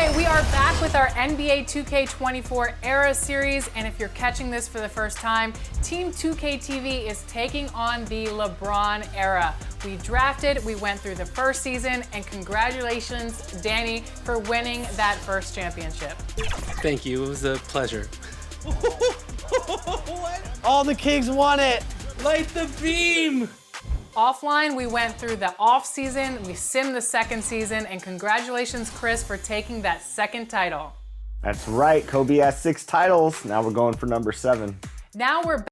Okay, we are back with our NBA 2K24 Era Series, and if you're catching this for the first time, Team 2K TV is taking on the LeBron era. We drafted, we went through the first season, and congratulations, Danny, for winning that first championship. Thank you, it was a pleasure. All the Kings won it. Light the beam! Offline, we went through the off season, we simmed the second season, and congratulations, Chris, for taking that second title. That's right, Kobe has 6 titles. Now we're going for number 7. Now we're back.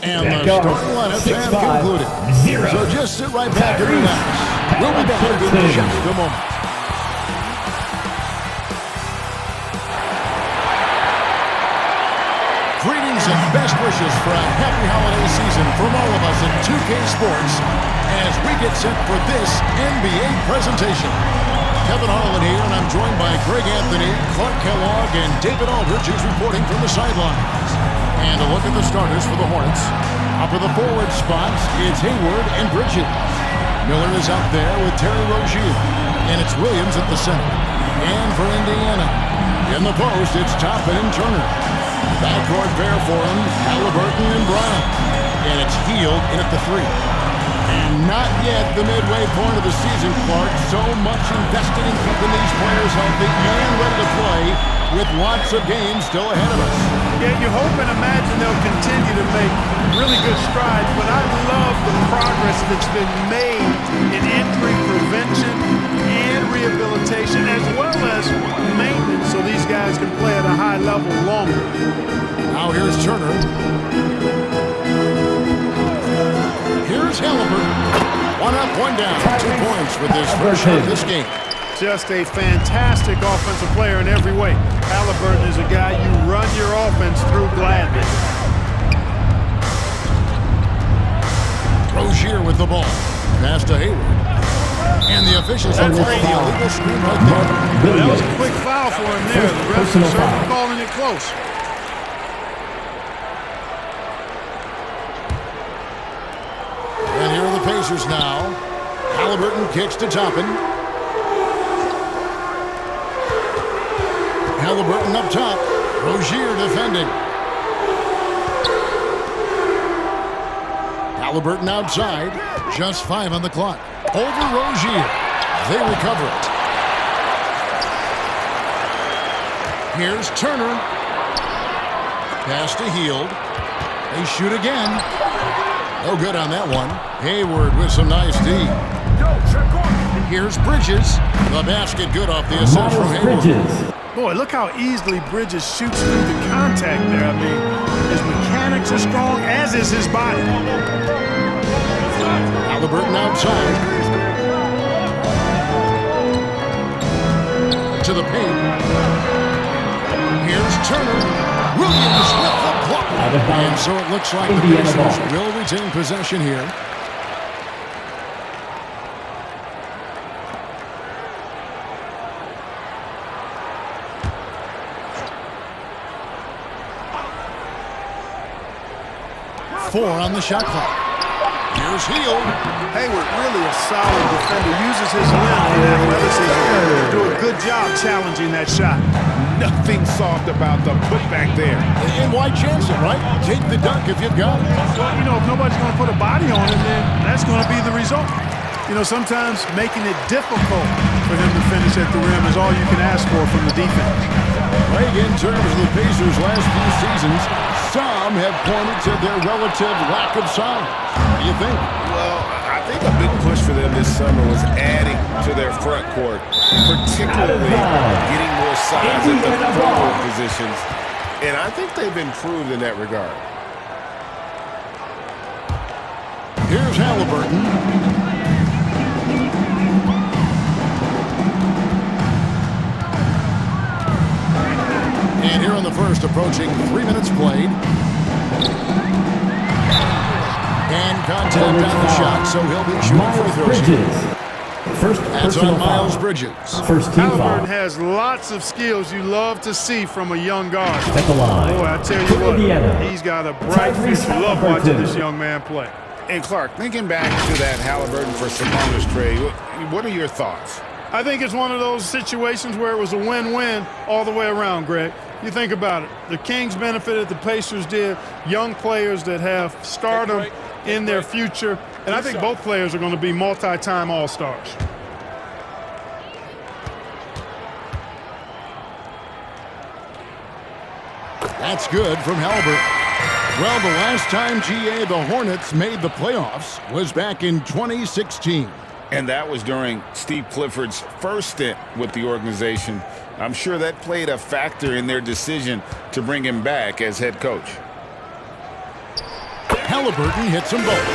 And the starting lineups have concluded. So just sit right back and relax. We'll be back in just a moment. Greetings and best wishes for a happy holiday season from all of us at 2K Sports as we get set for this NBA presentation. Kevin Harlan here, and I'm joined by Greg Anthony, Clark Kellogg, and David Aldridge, who's reporting from the sidelines. And a look at the starters for the Hornets. Up for the forward spots, it's Hayward and Bridges. Miller is out there with Terry Rozier, and it's Williams at the center. And for Indiana, in the post, it's Toppin and Turner. Backcourt pair for him, Halliburton and Brown. And it's Hield in at the 3. And not yet the midway point of the season, Clark. So much invested in keeping these players healthy and ready to play with lots of games still ahead of us. Yeah, you hope and imagine they'll continue to make really good strides, but I love the progress that's been made in injury prevention and rehabilitation, as well as maintenance, so these guys can play at a high level longer. Now here's Turner. Here's Halliburton. 1 up, 1 down. 2 points with his first shot of this game. Just a fantastic offensive player in every way. Halliburton is a guy you run your offense through gladly. Rozier with the ball. Pass to Hayward. And the officials have called the illegal screen right there. Well, that was a quick foul for him there. The refs are certainly calling it close. And here are the Pacers now. Halliburton kicks to Toppin. Halliburton up top. Rozier defending. Halliburton outside. Just 5 on the clock. Over Rozier. They recover it. Here's Turner. Pass to Hield. They shoot again. No good on that one. Hayward with some nice D. Here's Bridges. The basket good off the assist from Hayward. Boy, look how easily Bridges shoots through the contact there. I mean, his mechanics are strong, as is his body. Halliburton outside. To the paint. Here's Turner. Williams with the block. And so it looks like the Pacers will retain possession here. Four on the shot clock. Here's Hield. Hayward, really a solid defender, uses his length and athleticism to do a good job challenging that shot. Nothing soft about the putback there. And why chance it, right? Take the dunk if you've got it. Well, you know, if nobody's going to put a body on him, then that's going to be the result. You know, sometimes making it difficult for him to finish at the rim is all you can ask for from the defense. Right, in terms of the Pacers' last few seasons, some have pointed to their relative lack of size. What do you think? Well, I think a big push for them this summer was adding to their front court, particularly getting more size at the front court positions. And I think they've improved in that regard. Here's Halliburton. And here on the first, approaching 3 minutes played. And contact on the shot, so he'll be shooting free throws. That's on Miles Bridges. Halliburton has lots of skills you love to see from a young guard. Boy, I tell you what, he's got a bright future. Love watching this young man play. And Clark, thinking back to that Halliburton for Sabonis trade, what are your thoughts? I think it's one of those situations where it was a win-win all the way around, Greg. You think about it. The Kings benefited, the Pacers did. Young players that have stardom in their future. And I think both players are going to be multi-time All-Stars. That's good from Halliburton. Well, the last time, GA, the Hornets made the playoffs was back in 2016. And that was during Steve Clifford's first stint with the organization. I'm sure that played a factor in their decision to bring him back as head coach. Halliburton hits them both.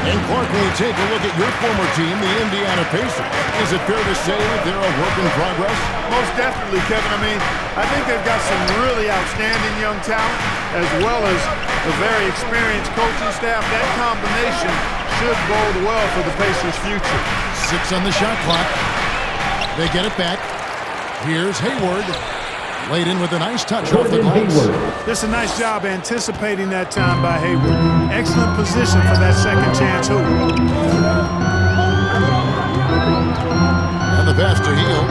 And Clark, when you take a look at your former team, the Indiana Pacers, is it fair to say they're a work in progress? Most definitely, Kevin. I mean, I think they've got some really outstanding young talent as well as a very experienced coaching staff. That combination should bode well for the Pacers' future. 6 on the shot clock. They get it back. Here's Hayward. Laid in with a nice touch off the glass. This is a nice job anticipating that time by Hayward. Excellent position for that second chance hoop. And the pass to Hield.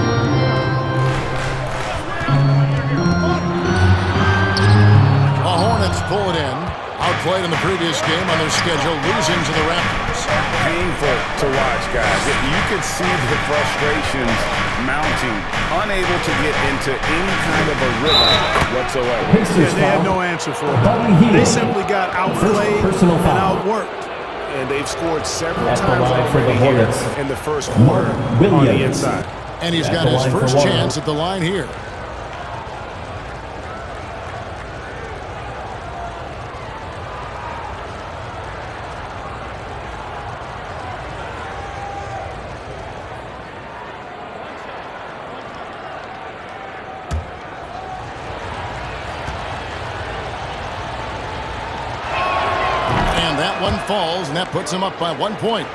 The Hornets pull it in. Outplayed in the previous game on their schedule, losing to the Raptors. Painful to watch, guys. You could see the frustrations mounting, unable to get into any kind of a rhythm whatsoever. Yeah, they had no answer for it. They simply got outplayed and outworked. And they've scored several times already here in the first quarter on the inside. And he's got his first chance at the line here. One falls, and that puts him up by 1 point.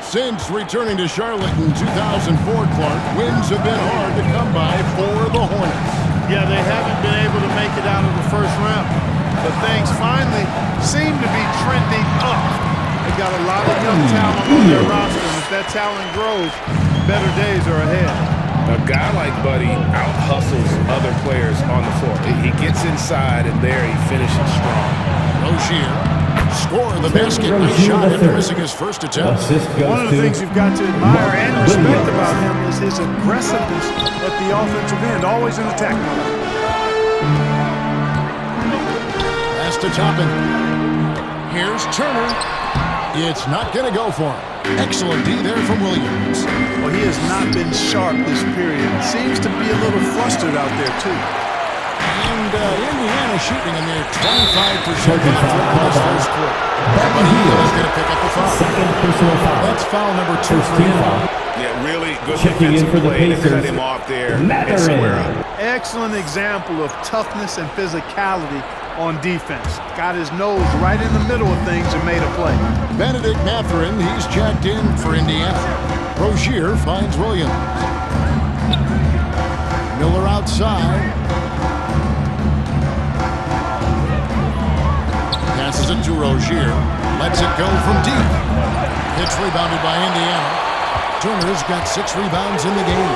Since returning to Charlotte in 2004, Clark, wins have been hard to come by for the Hornets. Yeah, they haven't been able to make it out of the first round, but things finally seem to be trending up. They've got a lot of young talent on their roster, and if that talent grows, better days are ahead. A guy like Buddy out-hustles other players on the floor. He gets inside, and there he finishes strong. Rozier. Score the basket. Nice shot after missing his first attempt. One of the things you've got to admire and respect about him is his aggressiveness at the offensive end, always in attack mode. Pass to Toppin. Here's Turner. It's not going to go for him. Excellent D there from Williams. Well, he has not been sharp this period. Seems to be a little flustered out there, too. And Indiana shooting in their 25% in this first quarter. But Hield is going to pick up the foul. Second personal foul. That's foul number 2 for him. Yeah, really good Checking in defensive for the play to Pacers. cut him off there and square up. Excellent example of toughness and physicality on defense. Got his nose right in the middle of things and made a play. Benedict Mathurin, he's checked in for Indiana. Rozier finds Williams. Miller outside. Passes it to Rozier. Lets it go from deep. It's rebounded by Indiana. Turner's got 6 rebounds in the game.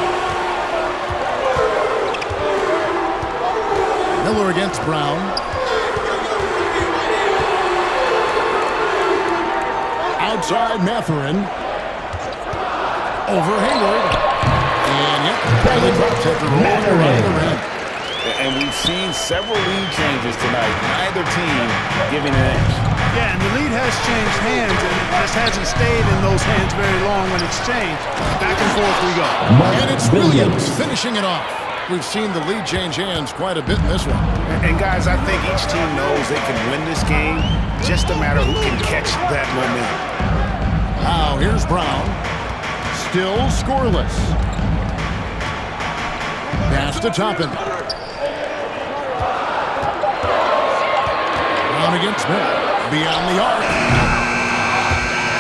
Miller against Brown. Outside Mathurin. Over Hayward. And yep, barely drops after rolling around the rim. And we've seen several lead changes tonight. Neither team giving an edge. Yeah, and the lead has changed hands, and it just hasn't stayed in those hands very long when it's changed. Back and forth we go. And it's Williams finishing it off. We've seen the lead change hands quite a bit in this one. And guys, I think each team knows they can win this game. Just a matter who can catch that momentum. Now here's Brown. Still scoreless. Pass to Toppin. Brown against Miller. Beyond the arc.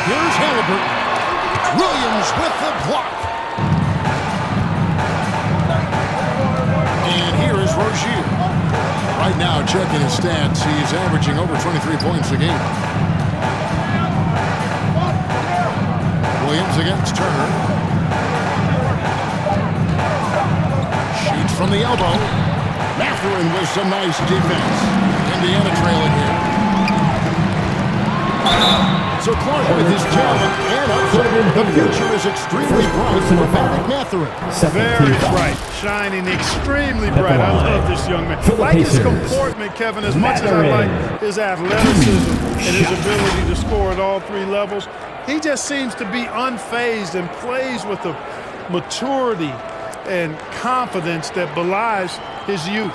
Here's Halliburton. Williams with the block. And here is Rozier. Right now, checking his stats, he's averaging over 23 points a game. Williams against Turner. from the elbow. Mathurin with some nice defense. Indiana trailing here. So Clark with his talent and upside. The future is extremely bright for Patrick Mathurin. Very bright, shining extremely bright. I love this young man. Like his comportment, Kevin, as much as I like his athleticism and his ability to score at all three levels, he just seems to be unfazed and plays with a maturity and confidence that belies his youth.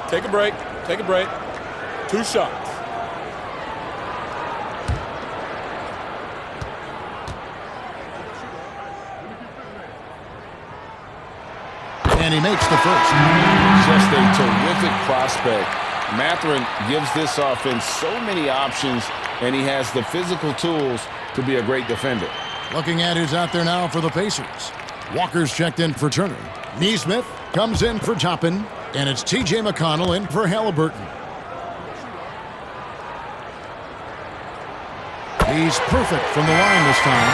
Take a break. Take a break. 2 shots. And he makes the first. Just a terrific prospect. Mathurin gives this offense so many options, and he has the physical tools to be a great defender. Looking at who's out there now for the Pacers. Walker's checked in for Turner. Neesmith comes in for Toppin, and it's T.J. McConnell in for Halliburton. He's perfect from the line this time.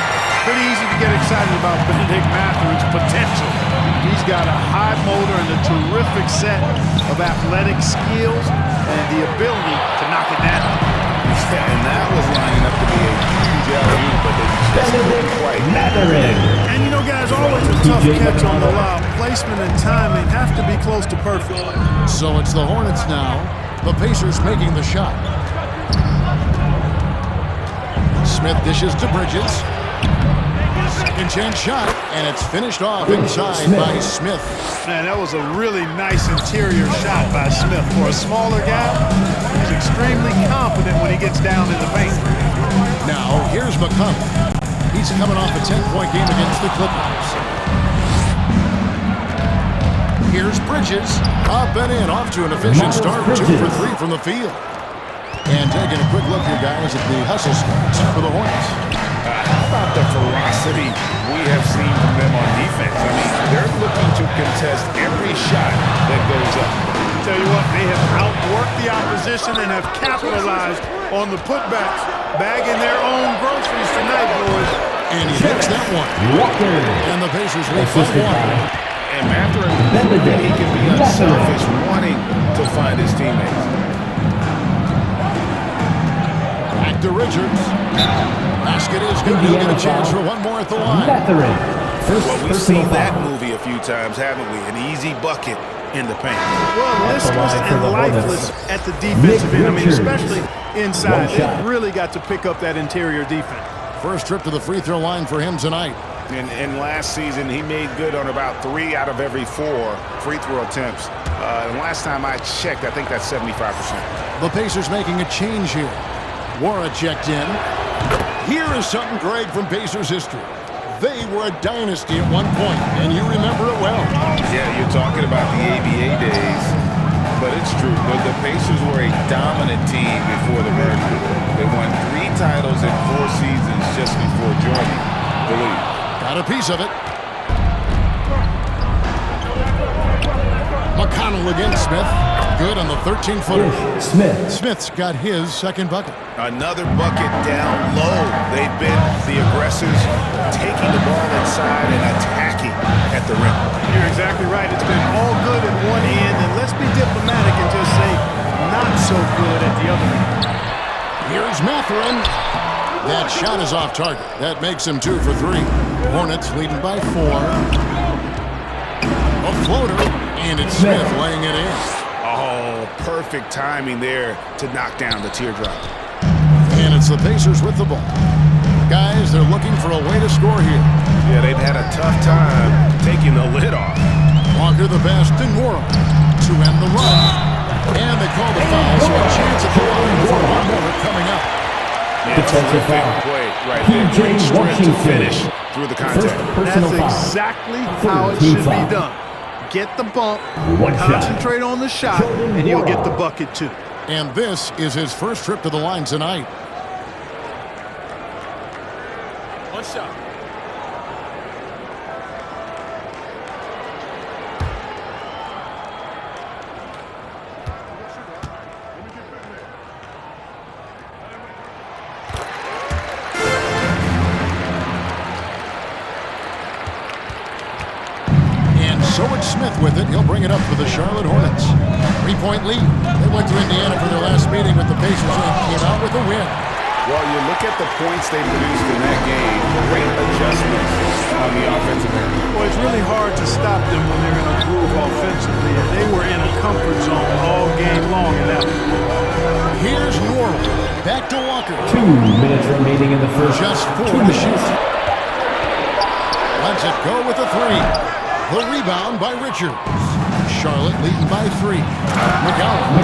Pretty easy to get excited about Benedict Mathurin's potential. He's got a high motor and a terrific set of athletic skills and the ability to knock it down. And that was lining up to be a huge alley-oop, but they just couldn't quite. And you know, guys, always a tough catch on the lob. Placement and timing have to be close to perfect. So it's the Hornets now. The Pacers making the shot. Smith dishes to Bridges. Second chance shot, and it's finished off inside by Smith. Man, that was a really nice interior shot by Smith. For a smaller guy, he's extremely confident when he gets down in the paint. Now, here's McConnell. He's coming off a 10-point game against the Clippers. Here's Bridges. Up and in, off to an efficient start. 2 for 3 from the field. And taking a quick look here, guys, at the hustle stats for the Hornets. How about the ferocity we have seen from them on defense? I mean, they're looking to contest every shot that goes up. Tell you what, they have outworked the opposition and have capitalized on the putbacks, bagging their own groceries tonight, boys. And he makes that one. And the Pacers lead 5-1. And Mathurin, he can be unselfish, wanting to find his teammates. Back to Richards. Basket is good. He'll get a chance for one more at the line. Well, we've seen that movie a few times, haven't we? An easy bucket in the paint. Well, listless and lifeless at the defensive end. I mean, especially inside. They've really got to pick up that interior defense. First trip to the free throw line for him tonight. And last season, he made good on about 3 out of every 4 free throw attempts. And last time I checked, I think that's 75%. The Pacers making a change here. Wara checked in. Here is something, Greg, from Pacers history. They were a dynasty at one point, and you remember it well. Yeah, you're talking about the ABA days, but it's true. The Pacers were a dominant team before the merger. They won 3 titles in 4 seasons just before joining the league. Got a piece of it. McConnell against Smith. Good on the 13-footer. Smith's got his second bucket. Another bucket down low. They've been the aggressors, taking the ball inside and attacking at the rim. You're exactly right. It's been all good at one end, and let's be diplomatic and just say not so good at the other end. Here's Mathurin. That shot is off target. That makes him 2 for 3. Hornets leading by 4. A floater, and it's Smith laying it in. Oh, perfect timing there to knock down the teardrop. And it's the Pacers with the ball. Guys, they're looking for a way to score here. Yeah, they've had a tough time taking the lid off. Walker the best and Morrow to end the run. And they call the foul, so a chance at the line for one more coming up. Defensive foul. Play right there. Great strength to finish through the contact. That's exactly how it should be done. Get the bump, concentrate on the shot, and you'll get the bucket too. And this is his first trip to the line tonight. One shot. with it. He'll bring it up for the Charlotte Hornets. 3-point lead. They went to Indiana for their last meeting with the Pacers and came out with a win. Well, you look at the points they produced in that game, great adjustments on the offensive end. Well, it's really hard to stop them when they're in a groove offensively, and they were in a comfort zone all game long in that one. Here's Norrell. Back to Walker. 2 minutes remaining in the first. Just 4 to shoot. Lets it go with a 3. The rebound by Richards. Charlotte leading by 3. McCollum.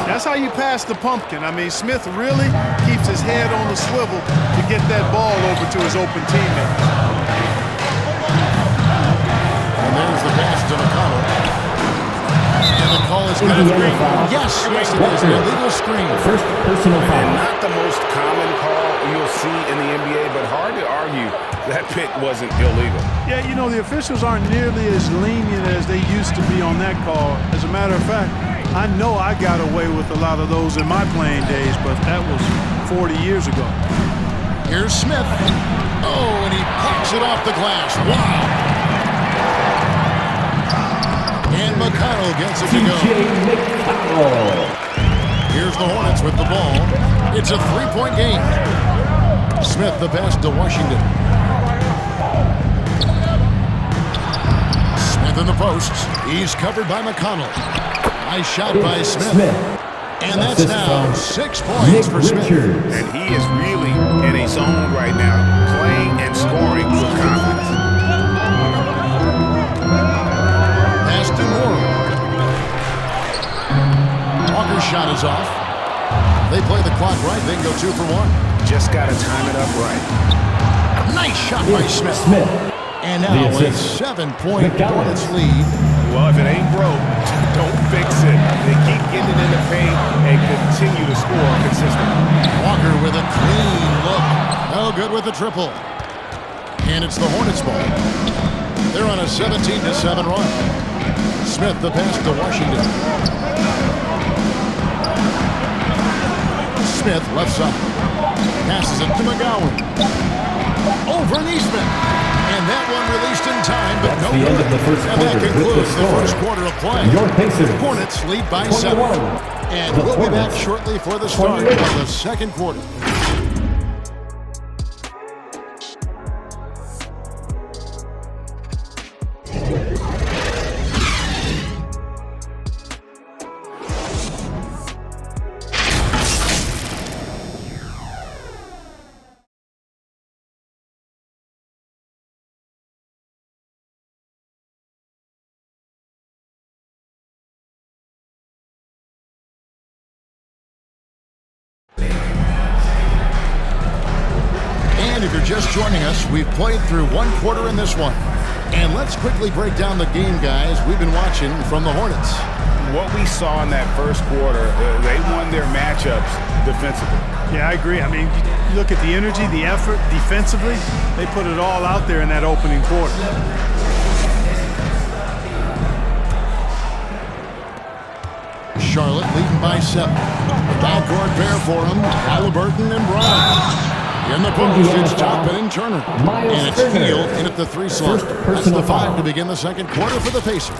That's how you pass the pumpkin. I mean, Smith really keeps his head on the swivel to get that ball over to his open teammate. And there's the pass to McConnell. And the call is going to be. Yes, yes, it is. An illegal screen. First personal foul. And not the most common call you'll see in the NBA, but hard to argue that pick wasn't illegal. Yeah, you know, the officials aren't nearly as lenient as they used to be on that call. As a matter of fact, I know I got away with a lot of those in my playing days, but that was 40 years ago. Here's Smith. Oh, and he pops it off the glass. Wow. And McConnell gets it to go. Here's the Hornets with the ball. It's a 3-point game. Smith the pass to Washington. Smith in the posts. He's covered by McConnell. Nice shot by Smith. And that's now 6 points for Smith. And he is really in a zone right now, playing and scoring with confidence. Pass to Norrell. Walker's shot is off. They play the clock right. They can go 2 for 1. Just got to time it up right. Nice shot by Smith. And now a 7-point Hornets lead. Well, if it ain't broke, don't fix it. They keep getting in the paint and continue to score consistently. Walker with a clean look. Oh, good with the triple. And it's the Hornets ball. They're on a 17-7 run. Smith the pass to Washington. Smith left side. Passes it to McGowan. Over Neesmith. And that one released in time, but That's no the end good. of the first And that quarter concludes with the the first score. quarter of play. Your Pacers. Hornets lead by 21. 7. And The we'll be back Hornets. shortly for the start of the second quarter. And if you're just joining us, we've played through 1 quarter in this one. And let's quickly break down the game, guys, we've been watching from the Hornets. What we saw in that first quarter, they won their matchups defensively. Yeah, I agree. I mean, you look at the energy, the effort defensively, they put it all out there in that opening quarter. Charlotte leading by 7. Backcourt pair for them, Halliburton and Brown. In the post, it's Toppin and Turner. And it's Field in at the 3 slot. That's the 5 to begin the second quarter for the Pacers.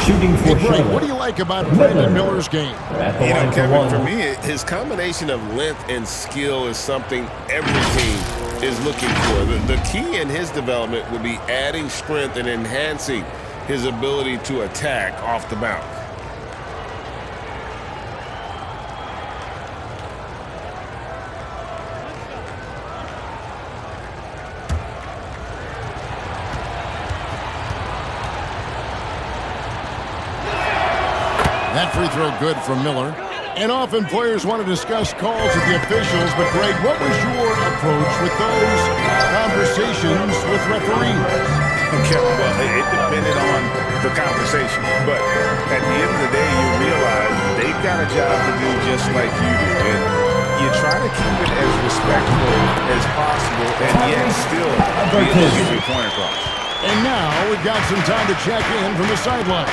Shooting for Charlotte. What do you like about Brandon Miller's game? At the You know, line for Kevin, 1. for me, his combination of length and skill is something every team is looking for. The key in his development would be adding strength and enhancing his ability to attack off the bounce. That free throw good from Miller. And often players want to discuss calls with the officials, but Greg, what was your approach with those conversations with referees? Okay, well, it depended on the conversation. But at the end of the day, you realize they've got a job to do just like you do. And you try to keep it as respectful as possible and yet still be able to get your point across. And now we've got some time to check in from the sidelines.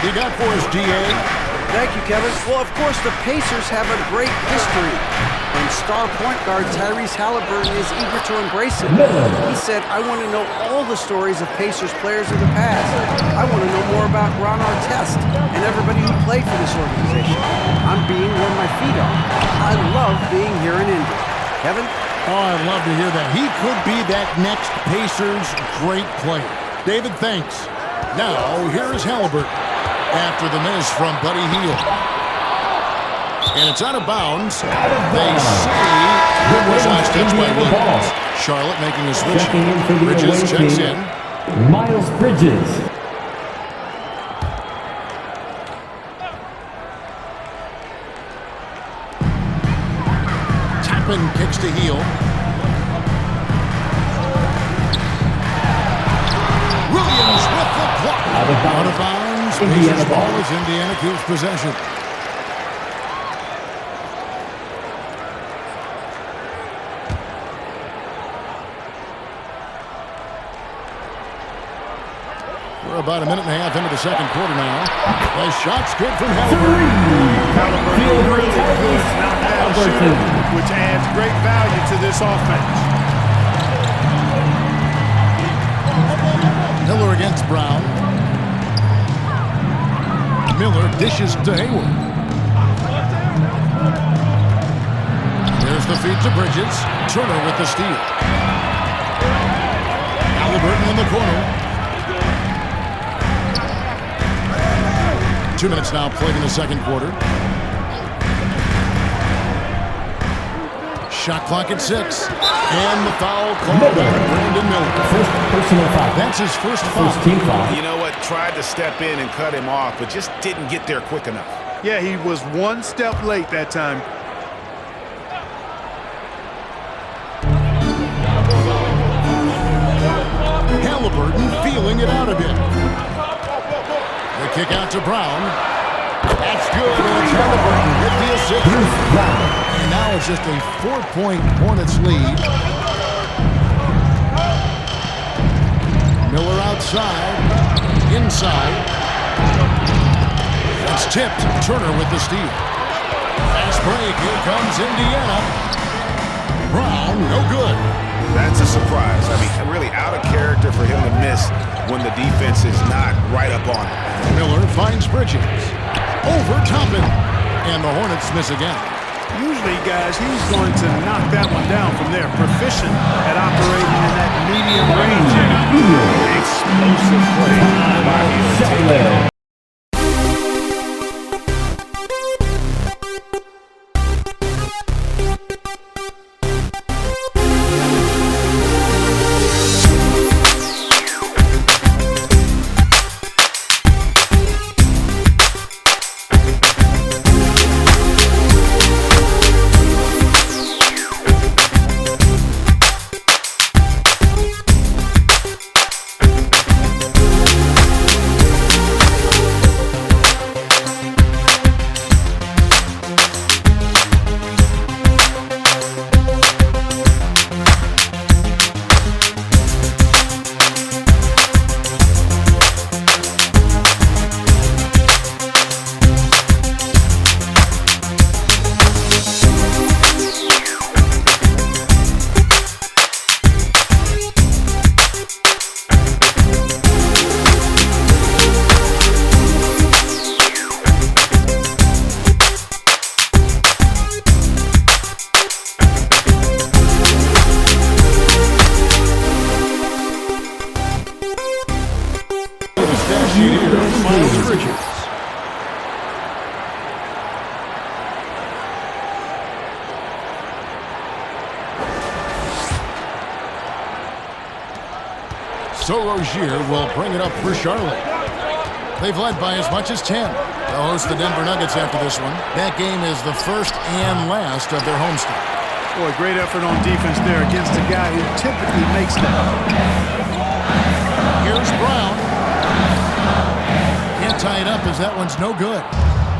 You got for us, DA? Thank you, Kevin. Well, of course, the Pacers have a great history. And and star point guard Tyrese Halliburton is eager to embrace it. He said, "I want to know all the stories of Pacers players of the past. I want to know more about Ron Artest and everybody who played for this organization. I'm being where my feet are. I love being here in Indy." Kevin? Oh, I'd love to hear that. He could be that next Pacers great player. David, thanks. Now, here is Halliburton after the miss from Buddy Hield. And it's out of bounds. They say it was last touch by Williams. Charlotte making a switch. Bridges checks in. Miles Bridges. Tappan kicks to Hield. Williams with the block. Out of bounds. Pacers ball as Indiana keeps possession. We're about a minute and a half into the second quarter now. The shot's good from Halliburton. Halliburton really good knockdown shooter, which adds great value to this offense. Miller against Brown. Miller dishes to Hayward. There's the feed to Bridges. Turner with the steal. Halliburton in the corner. 2 minutes now played in the second quarter. Shot clock at 6. And the foul called on Brandon Miller. First personal foul. That's his first foul. First team foul. You know what? Tried to step in and cut him off, but just didn't get there quick enough. Yeah, he was one step late that time. Halliburton feeling it out a bit. The kick out to Brown. That's good. It's Halliburton with the assist. And now it's just a 4-point Hornets lead. Miller outside. Inside. It's tipped. Turner with the steal. Fast break. Here comes Indiana. Brown, no good. That's a surprise. I mean, really out of character for him to miss when the defense is not right up on him. Miller finds Bridges. Over Toppin. And the Hornets miss again. Usually, guys, he's going to knock that one down from there. Proficient at operating in that medium range. Explosive play by Hield. So Rozier will bring it up for Charlotte. They've led by as much as 10. They'll host the Denver Nuggets after this one. That game is the first and last of their homestand. Boy, great effort on defense there against a guy who typically makes that. Here's Brown. Can't tie it up as that one's no good.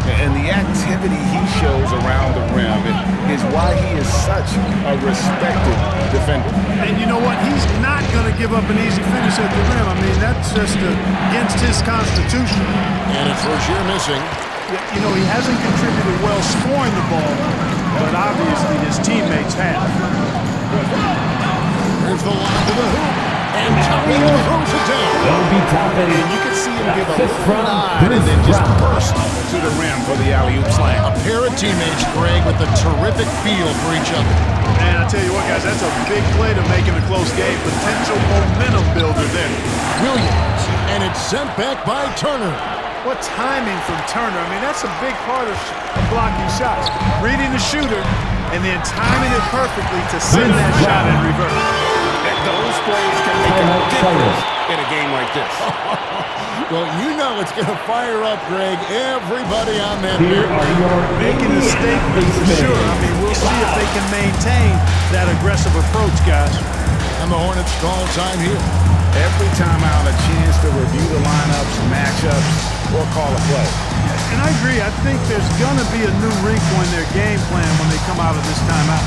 And the activity he shows around the rim is why he is such a respected defender. And you know what? He's not going to give up an easy finish at the rim. I mean, that's just against his constitution. And it's Rozier missing. You know, he hasn't contributed well scoring the ball, but obviously his teammates have. Here's the line to the hoop. And Topping throws it down. Obi Toppin. And you can see him give a Assist from nod and then just burst to the rim for the alley-oop slam. A pair of teammates, Greg, with a terrific feel for each other. And I tell you what, guys, that's a big play to make in a close game. Potential momentum builder there. Williams, and it's sent back by Turner. What timing from Turner. I mean, that's a big part of blocking shots. Reading the shooter and then timing it perfectly to send that shot in reverse. Those plays can make a difference in a game like this. Well, you know it's going to fire up, Greg, everybody on that. Here are your Making a statement for sure. I mean, we'll see if they can maintain that aggressive approach, guys. And the Hornets call time here. Every time out, a chance to review the lineups, matchups, or call a play. And I agree. I think there's going to be a new wrinkle in their game plan when they come out of this timeout.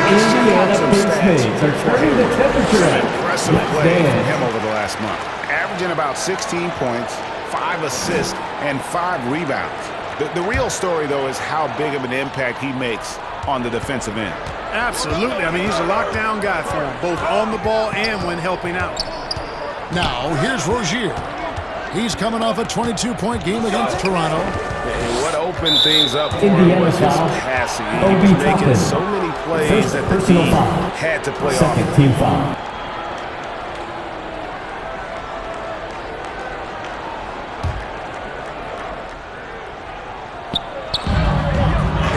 Indiana Pacers are turning the temperature up. Impressive play from him over the last month. Averaging about 16 points, 5 assists, and 5 rebounds. The real story, though, is how big of an impact he makes on the defensive end. Absolutely. I mean, he's a lockdown guy for him, both on the ball and when helping out. Now, here's Rozier. He's coming off a 22-point game against Toronto. And what opened things up for him was his passing. He was making so many plays that the team had to play off. Second team foul.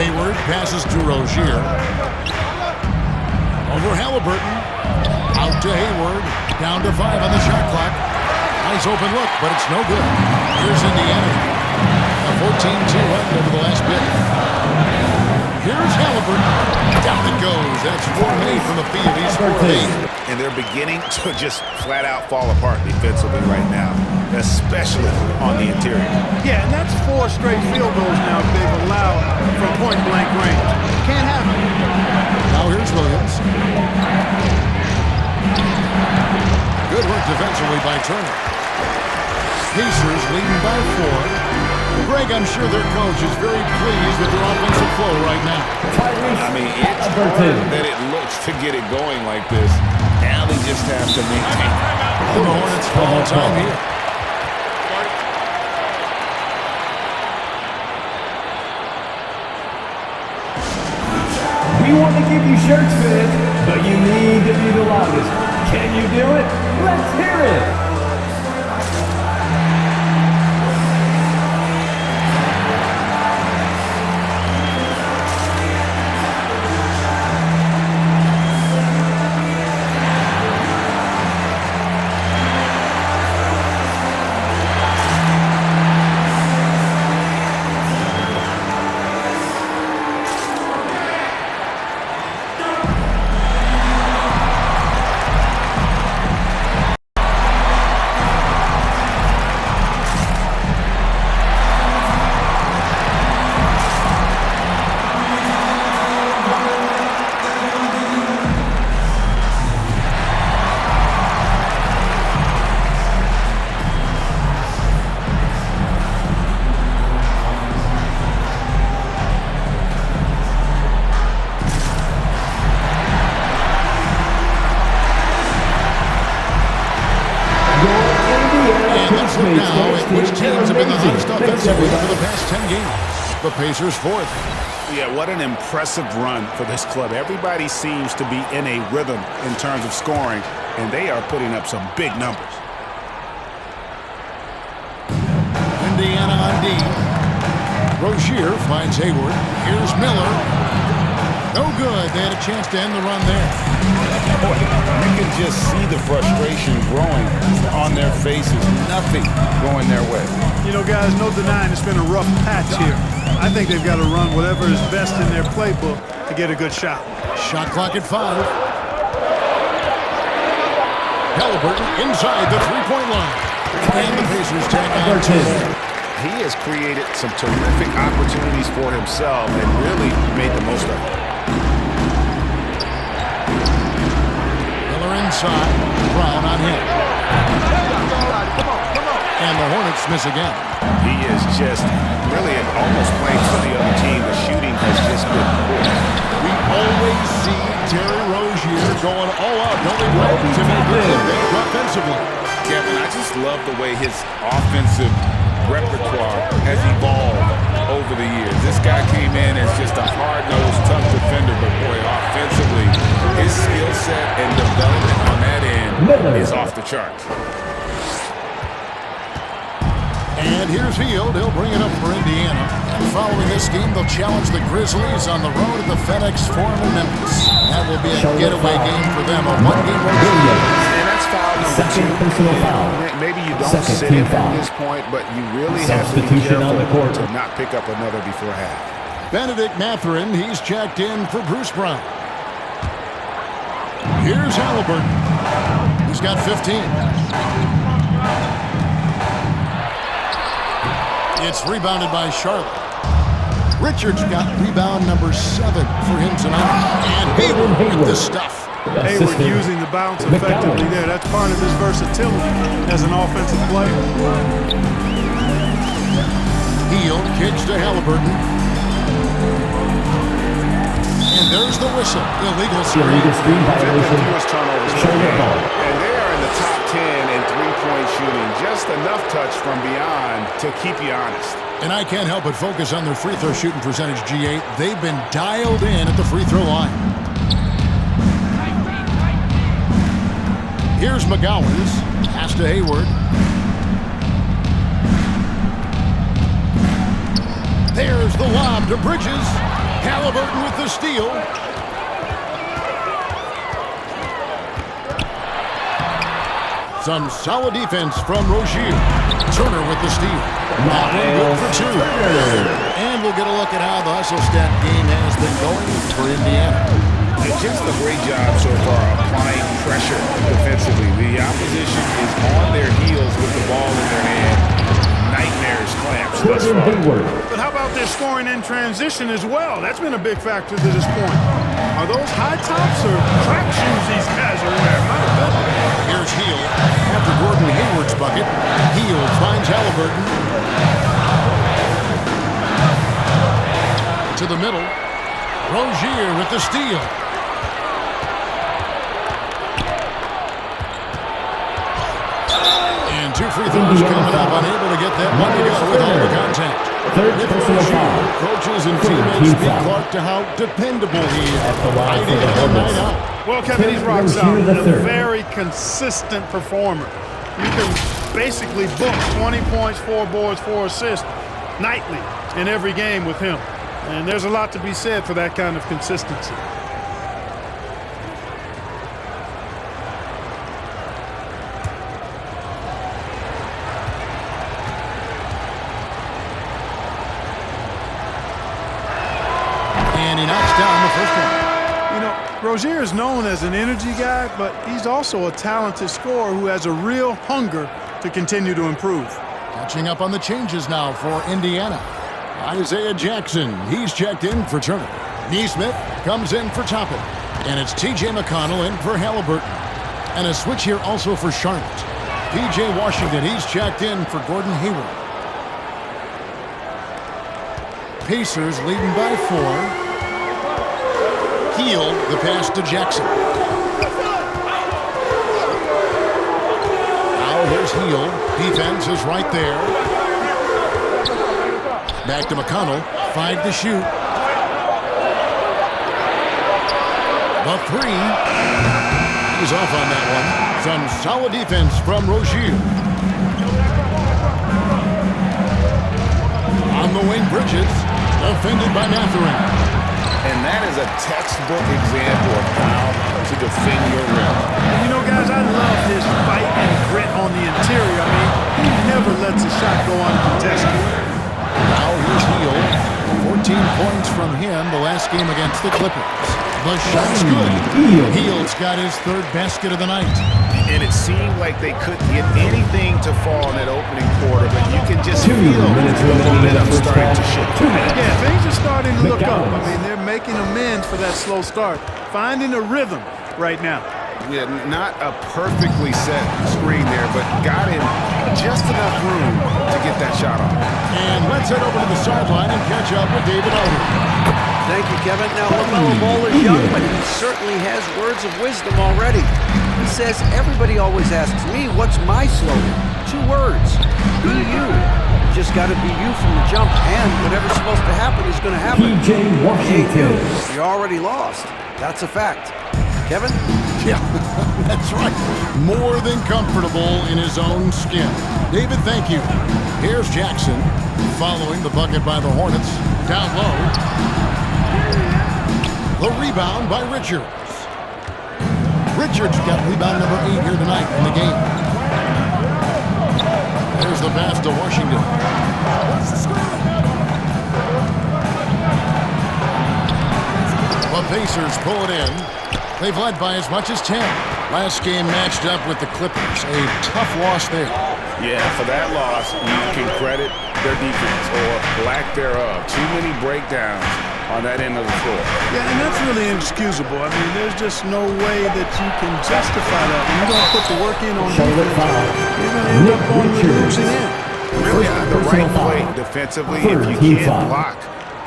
Hayward passes to Rozier. Over Halliburton. Out to Hayward. Down to 5 on the shot clock. Nice open look, but it's no good. Here's Indiana. A 14-2 run over the last bit. Here's Halliburton. Down it goes. That's 4-8 from the field. He's 4-8. And they're beginning to just flat out fall apart defensively right now, especially on the interior. Yeah, and that's 4 straight field goals now they've allowed from point-blank range. Can't have it. Now here's Williams. Good work defensively by Turner. Pacers leading by 4. Greg, I'm sure their coach is very pleased with their offensive flow right now. I mean, it's hard that it looks to get it going like this. Now they just have to maintain. The Hornets call time here. We want to give you shirts, fans, but you need to be the loudest. Can you do it? Let's hear it! Now, which teams have been the hottest offensively over the past 10 games? The Pacers 4th. Yeah, what an impressive run for this club. Everybody seems to be in a rhythm in terms of scoring, and they are putting up some big numbers. Indiana on D. Rozier finds Hayward. Here's Miller. No good. They had a chance to end the run there. Boy, you can just see the frustration growing on their faces. Nothing going their way. You know, guys, no denying it's been a rough patch here. I think they've got to run whatever is best in their playbook to get a good shot. Shot clock at 5. Halliburton inside the three-point line. And the Pacers take on 2. He has created some terrific opportunities for himself and really made the most of it. Miller inside. Brown on him. And the Hornets miss again. He is just really almost playing for the other team. The shooting has just been poor. We always see Terry Rozier going all out, don't we, Greg, to make it big offensively. Kevin, I just love the way his offensive repertoire has evolved over the years. This guy came in as just a hard-nosed, tough defender, but boy, offensively, his skill set and development on that end is off the charts. And here's Hield. He'll bring it up for Indiana. And following this game, they'll challenge the Grizzlies on the road at the FedEx Forum in Memphis. That will be a getaway game for them, a one-game road trip. And that's foul number 2. Maybe you don't sit it at this point, but you really have to be careful to not pick up another before half. Benedict Mathurin, he's checked in for Bruce Brown. Here's Halliburton. He's got 15. It's rebounded by Charlotte. Richards got rebound number 7 for him tonight. And Hayward with the stuff. Hayward using the bounce effectively there. That's part of his versatility as an offensive player. Hield kicks to Halliburton. And there's the whistle. Illegal screen. Fewest turnovers. And they are in the top 10 in three-point shooting. Just enough touch from beyond to keep you honest. And I can't help but focus on their free throw shooting percentage, G8. They've been dialed in at the free throw line. Here's McGowers. Pass to Hayward. There's the lob to Bridges. Halliburton with the steal. Some solid defense from Rozier. Turner with the steal. That one good for 2. And we'll get a look at how the hustle stat game has been going for Indiana. And just a great job so far applying pressure defensively. The opposition is on their heels with the ball in their hand. Nightmares clamps thus far. But how about their scoring in transition as well? That's been a big factor to this point. Are those high tops or track shoes these guys are wearing? My goodness. Here's Hield after Gordon Hayward's bucket. Hield finds Halliburton. To the middle. Rozier with the steal. And 2 free throws coming up. Unable to get that one to go with all the contact. Coaches and teammates speak Clark to how dependable he is. Night in and night out. Well, Kevin, he's rock solid. A very consistent performer. You can basically book 20 points, 4 boards, 4 assists nightly in every game with him. And there's a lot to be said for that kind of consistency. And he knocks down the first one. You know, Rozier is known as an energy guy, but he's also a talented scorer who has a real hunger to continue to improve. Catching up on the changes now for Indiana. Isaiah Jackson, he's checked in for Turner. Neesmith comes in for Toppin. And it's T.J. McConnell in for Halliburton. And a switch here also for Charlotte. P.J. Washington, he's checked in for Gordon Hayward. Pacers leading by 4. Hield, the pass to Jackson. Now there's Hield. Defense is right there. Back to McConnell. 5 to shoot. The 3. He's off on that one. Some solid defense from Rozier. On the Pursuing Bridges. Defended by Matherin. And that is a textbook example of how to defend your rim. You know, guys, I love his fight and grit on the interior. I mean, he never lets a shot go uncontested. Now here's Hield. 14 points from him the last game against the Clippers. The shot's good. Hield's got his third basket of the night. And it seemed like they couldn't get anything to fall in that opening quarter, but you can just feel the momentum starting to shift. Yeah, things are starting to look up. I mean, they're making amends for that slow start, finding a rhythm right now. Yeah, not a perfectly set screen there, but got him just enough room to get that shot off. And let's head over to the sideline and catch up with David Aldridge. Thank you, Kevin. Now, LaMelo Ball is young, but he certainly has words of wisdom already. He says, everybody always asks me, what's my slogan? 2 words, be you. You just got to be you from the jump, and whatever's supposed to happen is going to happen. PJ Washington. You're already lost. That's a fact. Kevin? Yeah, that's right. More than comfortable in his own skin. David, thank you. Here's Jackson following the bucket by the Hornets. Down low. The rebound by Richards. Richards got rebound number 8 here tonight in the game. There's the pass to Washington. The Pacers pull it in. They've led by as much as 10. Last game matched up with the Clippers. A tough loss there. Yeah, for that loss, you can credit their defense or lack thereof. Too many breakdowns on that end of the floor. Yeah, and that's really inexcusable. I mean, there's just no way that you can justify that. When you don't put the work in on defense, you're going to end up on the losing end. Really, the right play defensively, if you can't block,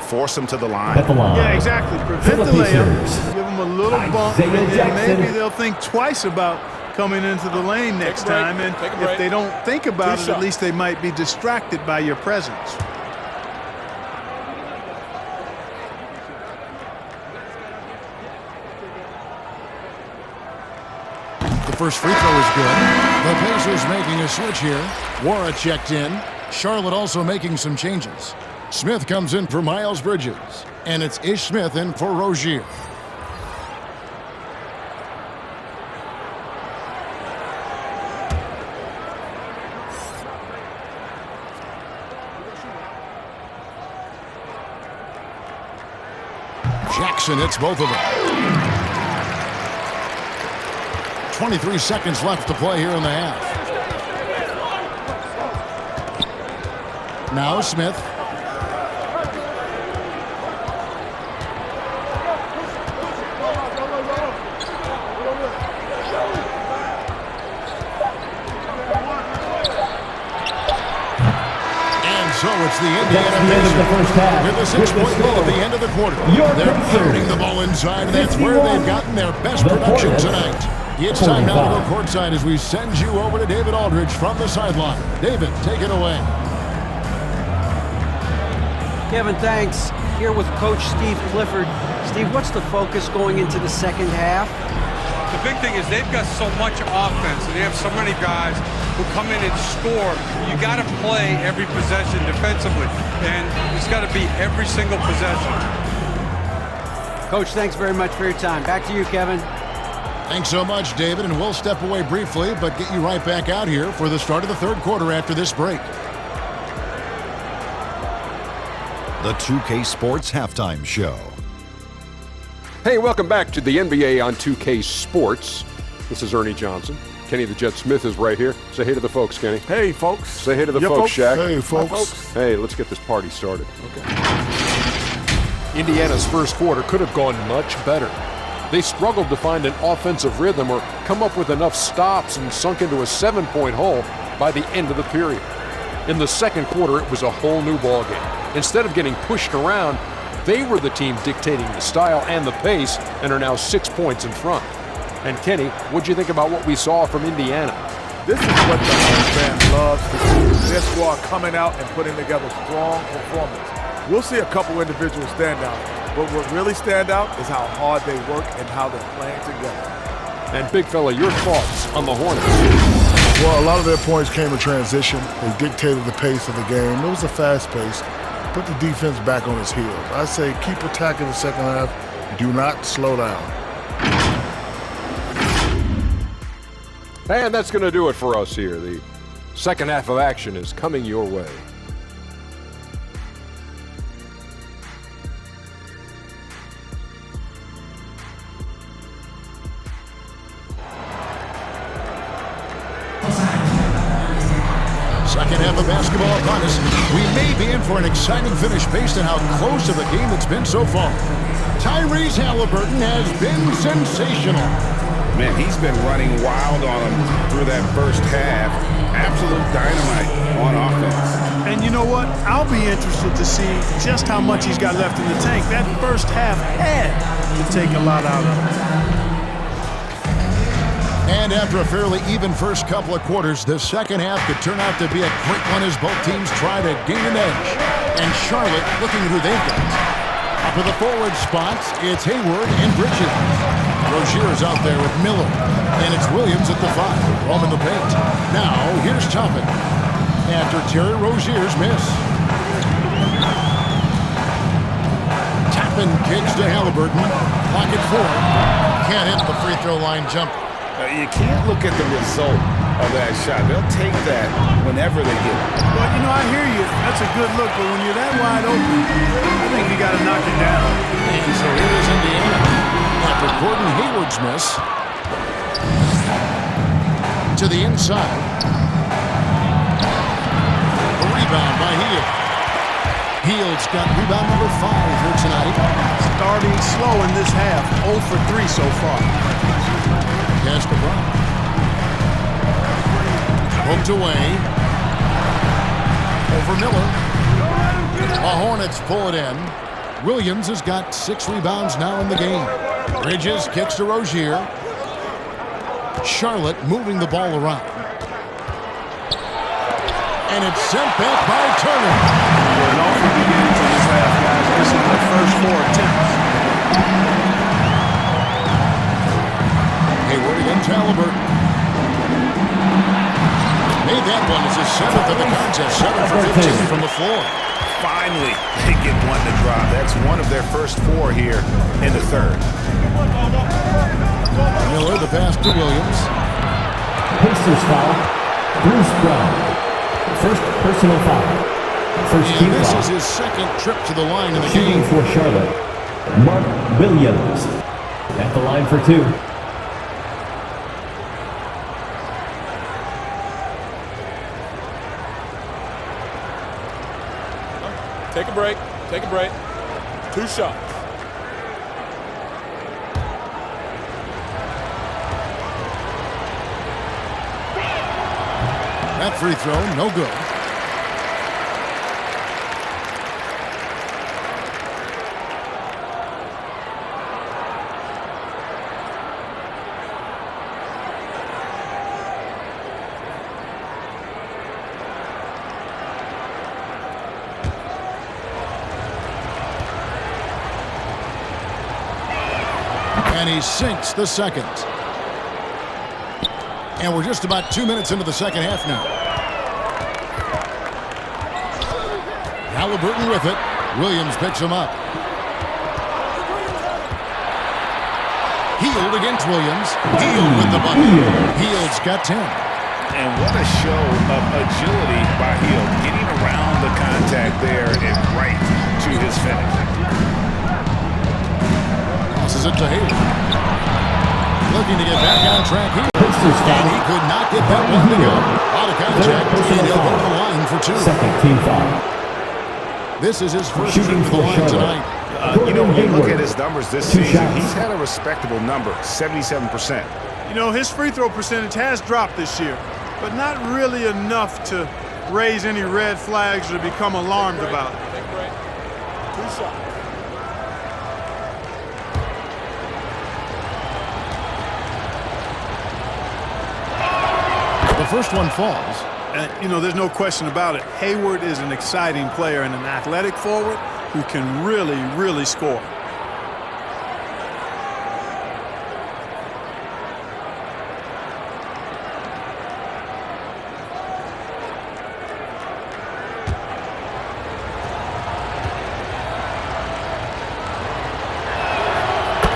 force them to the line. Yeah, exactly. Prevent the layup, give them a little bump, and then maybe they'll think twice about coming into the lane next time. And if they don't think about it, at least they might be distracted by your presence. The first free throw is good. The Pacers making a switch here. Wara checked in. Charlotte also making some changes. Smith comes in for Miles Bridges. And it's Ish Smith in for Rozier. Jackson hits both of them. 23 seconds left to play here in the half. Now Smith. So it's the Indiana Pacers with a 6-point lead at the end of the quarter. They're pounding the ball inside, and that's where they've gotten their best production tonight. It's time now to go courtside as we send you over to David Aldridge from the sideline. David, take it away. Kevin, thanks. Here with Coach Steve Clifford. Steve, what's the focus going into the second half? The big thing is they've got so much offense, and they have so many guys who come in and score. You got to play every possession defensively, and it's got to be every single possession. Coach, thanks very much for your time. Back to you, Kevin. Thanks so much, David, and we'll step away briefly, but get you right back out here for the start of the third quarter after this break. The 2K Sports Halftime Show. Hey, welcome back to the NBA on 2K Sports. This is Ernie Johnson. Kenny the Jet Smith is right here. Say hey to the folks, Kenny. Hey, folks. Say hey to the folks, Shaq. Hey, folks. Hi, folks. Hey, let's get this party started. Okay. Indiana's first quarter could have gone much better. They struggled to find an offensive rhythm or come up with enough stops and sunk into a 7-point hole by the end of the period. In the second quarter, it was a whole new ballgame. Instead of getting pushed around, they were the team dictating the style and the pace and are now 6 points in front. And Kenny, what'd you think about what we saw from Indiana? This is what the home fan loves to see. This squad coming out and putting together strong performance. We'll see a couple individual standouts, but what really stand out is how hard they work and how they're playing together. And big fella, your thoughts on the Hornets? Well, a lot of their points came in transition. They dictated the pace of the game. It was a fast pace. put the defense back on its heels. I say keep attacking the second half. Do not slow down. And that's going to do it for us here. The second half of action is coming your way. Second half of basketball upon us. We may be in for an exciting finish based on how close of a game it's been so far. Tyrese Halliburton has been sensational. Man, he's been running wild on him through that first half. Absolute dynamite on offense. And you know what? I'll be interested to see just how much he's got left in the tank. That first half had to take a lot out of him. And after a fairly even first couple of quarters, the second half could turn out to be a quick one as both teams try to gain an edge. And Charlotte looking at who they've got. Up in the forward spots, it's Hayward and Bridges. Rozier's out there with Miller. And it's Williams at the 5, roaming the paint. Now, here's Toppin. After Terry Rozier's miss. Toppin kicks to Halliburton. Pocket 4. Can't hit the free throw line jumper. You can't look at the result of that shot. They'll take that whenever they get it. Well, you know, I hear you. That's a good look, but when you're that wide open, I think you got to knock it down. And so here is Indiana. After Gordon Hayward's miss. To the inside. A rebound by Hield. Hield's got rebound number 5 here tonight. Starting slow in this half. 0 for 3 so far. Pass to Brown. Poked away. Over Miller. The Hornets pull it in. Williams has got 6 rebounds now in the game. Bridges kicks to Rozier. Charlotte moving the ball around. And it's sent back by Turner. An awful beginning to this half, guys. This is the first 4 attempts. Hayward against Halliburton. Made that one as his 7th of the contest. 7 for 15 from the floor. Finally, they get one to drop. That's one of their first 4 here in the third. Miller, the pass to Williams. Pacers foul. Bruce Brown. First personal foul. First team this foul. is his 2nd trip to the line in the Shooting game. for Charlotte. Mark Williams. At the line for 2. Take a break. Take a break. 2 shots. That free throw, no good. And he sinks the second. And we're just about 2 minutes into the second half now. Halliburton with it. Williams picks him up. Hield against Williams. Hield with the bucket. Hield's got 10. And what a show of agility by Hield, getting around the contact there and right to his finish. Passes it to Hayward. Looking to get back on track here. And he could not get that one to go. Out of contact, and he'll go to the line for 2. Second team foul. This is his first shooting to the line tonight. You know, when you look at his numbers this season, he's had a respectable number, 77%. You know, his free throw percentage has dropped this year, but not really enough to raise any red flags or become alarmed about it. Take a break. 2 shots. The first one falls. And, you know, there's no question about it. Hayward is an exciting player and an athletic forward who can really, really score.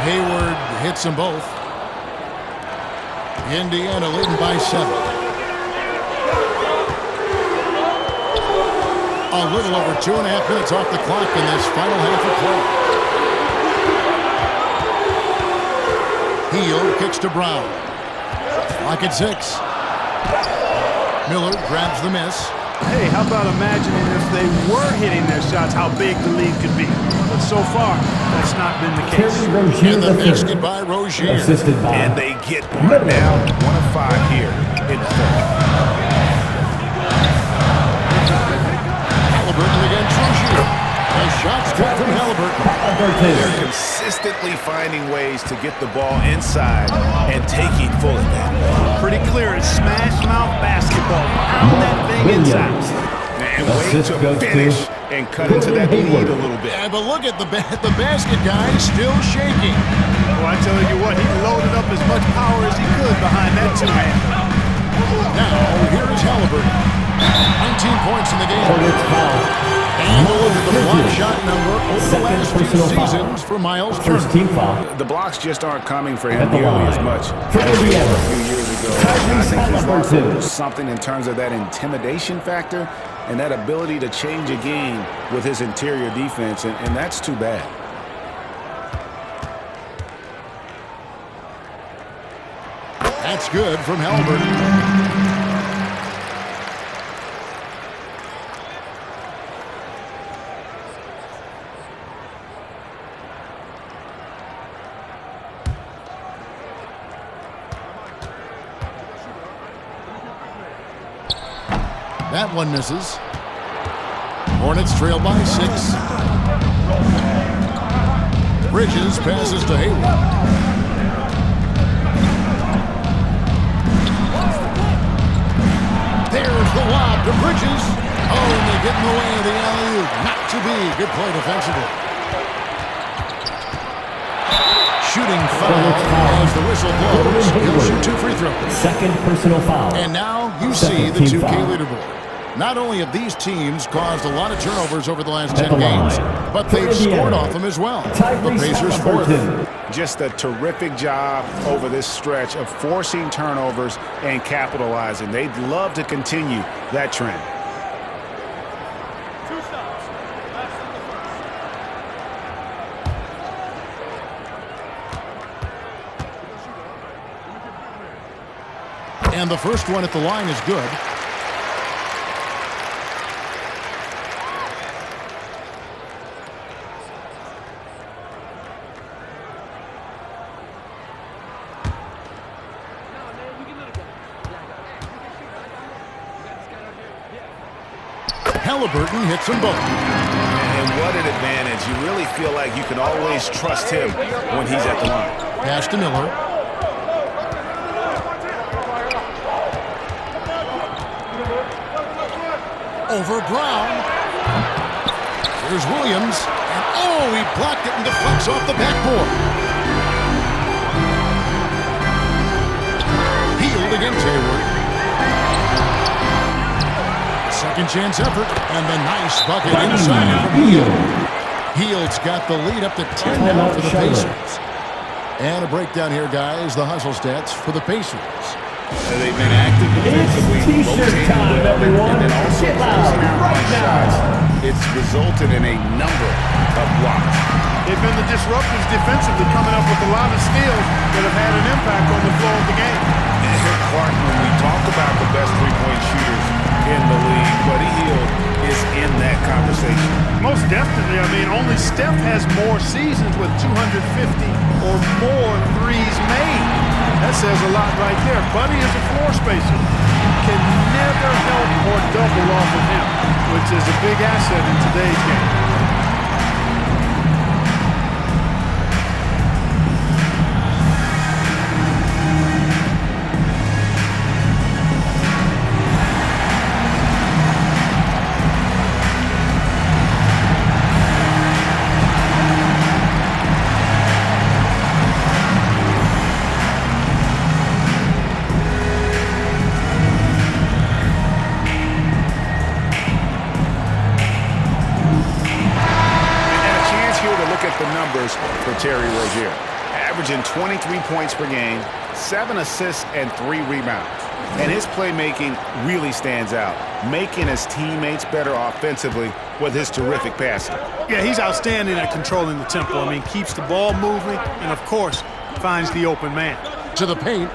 Hayward hits them both. Indiana leading by 7. A little over 2.5 minutes off the clock in this final half of play. Heel kicks to Brown. Clock at 6. Miller grabs the miss. Hey, how about imagining if they were hitting their shots, how big the lead could be. But so far, that's not been the case. And the basket by Rozier. And they get one now. 1 of 5 here in front. Halliburton against Rozier. A shot's good from Halliburton. They're consistently finding ways to get the ball inside and taking full advantage. Pretty clear, it's smash mouth basketball. Pound that thing inside. And wait to finish and cut into that lead a little bit. Yeah, but look at the basket guy still shaking. Well, I tell you what, he loaded up as much power as he could behind that two-hand. Now, here is Halliburton. 19 points in the game. And look at the block shot number over the last few seasons for Miles Turner. First team foul. The blocks just aren't coming for him nearly as much For as they were Indiana. a few years ago. I think he's lost a little something in terms of that intimidation factor and that ability to change a game with his interior defense, and that's too bad. That's good from Halliburton. That one misses. Hornets trail by 6. Bridges passes to Hayward. There's the lob to Bridges. Oh, and they get in the way of the alley-oop. Not to be. Good play defensively. Shooting foul as the whistle blows. He'll shoot 2 free throws. Second personal foul. And now you see the 2K leaderboard. Not only have these teams caused a lot of turnovers over the last 10 games, but they've scored off them as well. The Pacers 4th. Just a terrific job over this stretch of forcing turnovers and capitalizing. They'd love to continue that trend. And the first one at the line is good. Halliburton hits them both. And what an advantage. You really feel like you can always trust him when he's at the line. Pass to Miller. Over Brown. Here's Williams. And oh, he blocked it and deflects off the backboard. Healed against Hayward. Second chance effort, and the nice bucket inside from Hield. Hield's got the lead up to 10 now for the Pacers. And a breakdown here, guys. The hustle stats for the Pacers. They've been active defensively, rotating well, and then also closing out on shots. It's resulted in a number of blocks. They've been the disruptors defensively, coming up with a lot of steals that have had an impact on the flow of the game. And Clark, when we talk about the best three-point shooters in the league, Buddy Hield is in that conversation. Most definitely. I mean, only Steph has more seasons with 250 or more threes made. That says a lot right there. Buddy is a floor spacer. Can never help or double off of him, which is a big asset in today's game. For Terry Rozier. averaging 23 points per game, 7 assists, and 3 rebounds. And his playmaking really stands out, making his teammates better offensively with his terrific passing. Yeah, he's outstanding at controlling the tempo. I mean, keeps the ball moving and, of course, finds the open man. To the paint.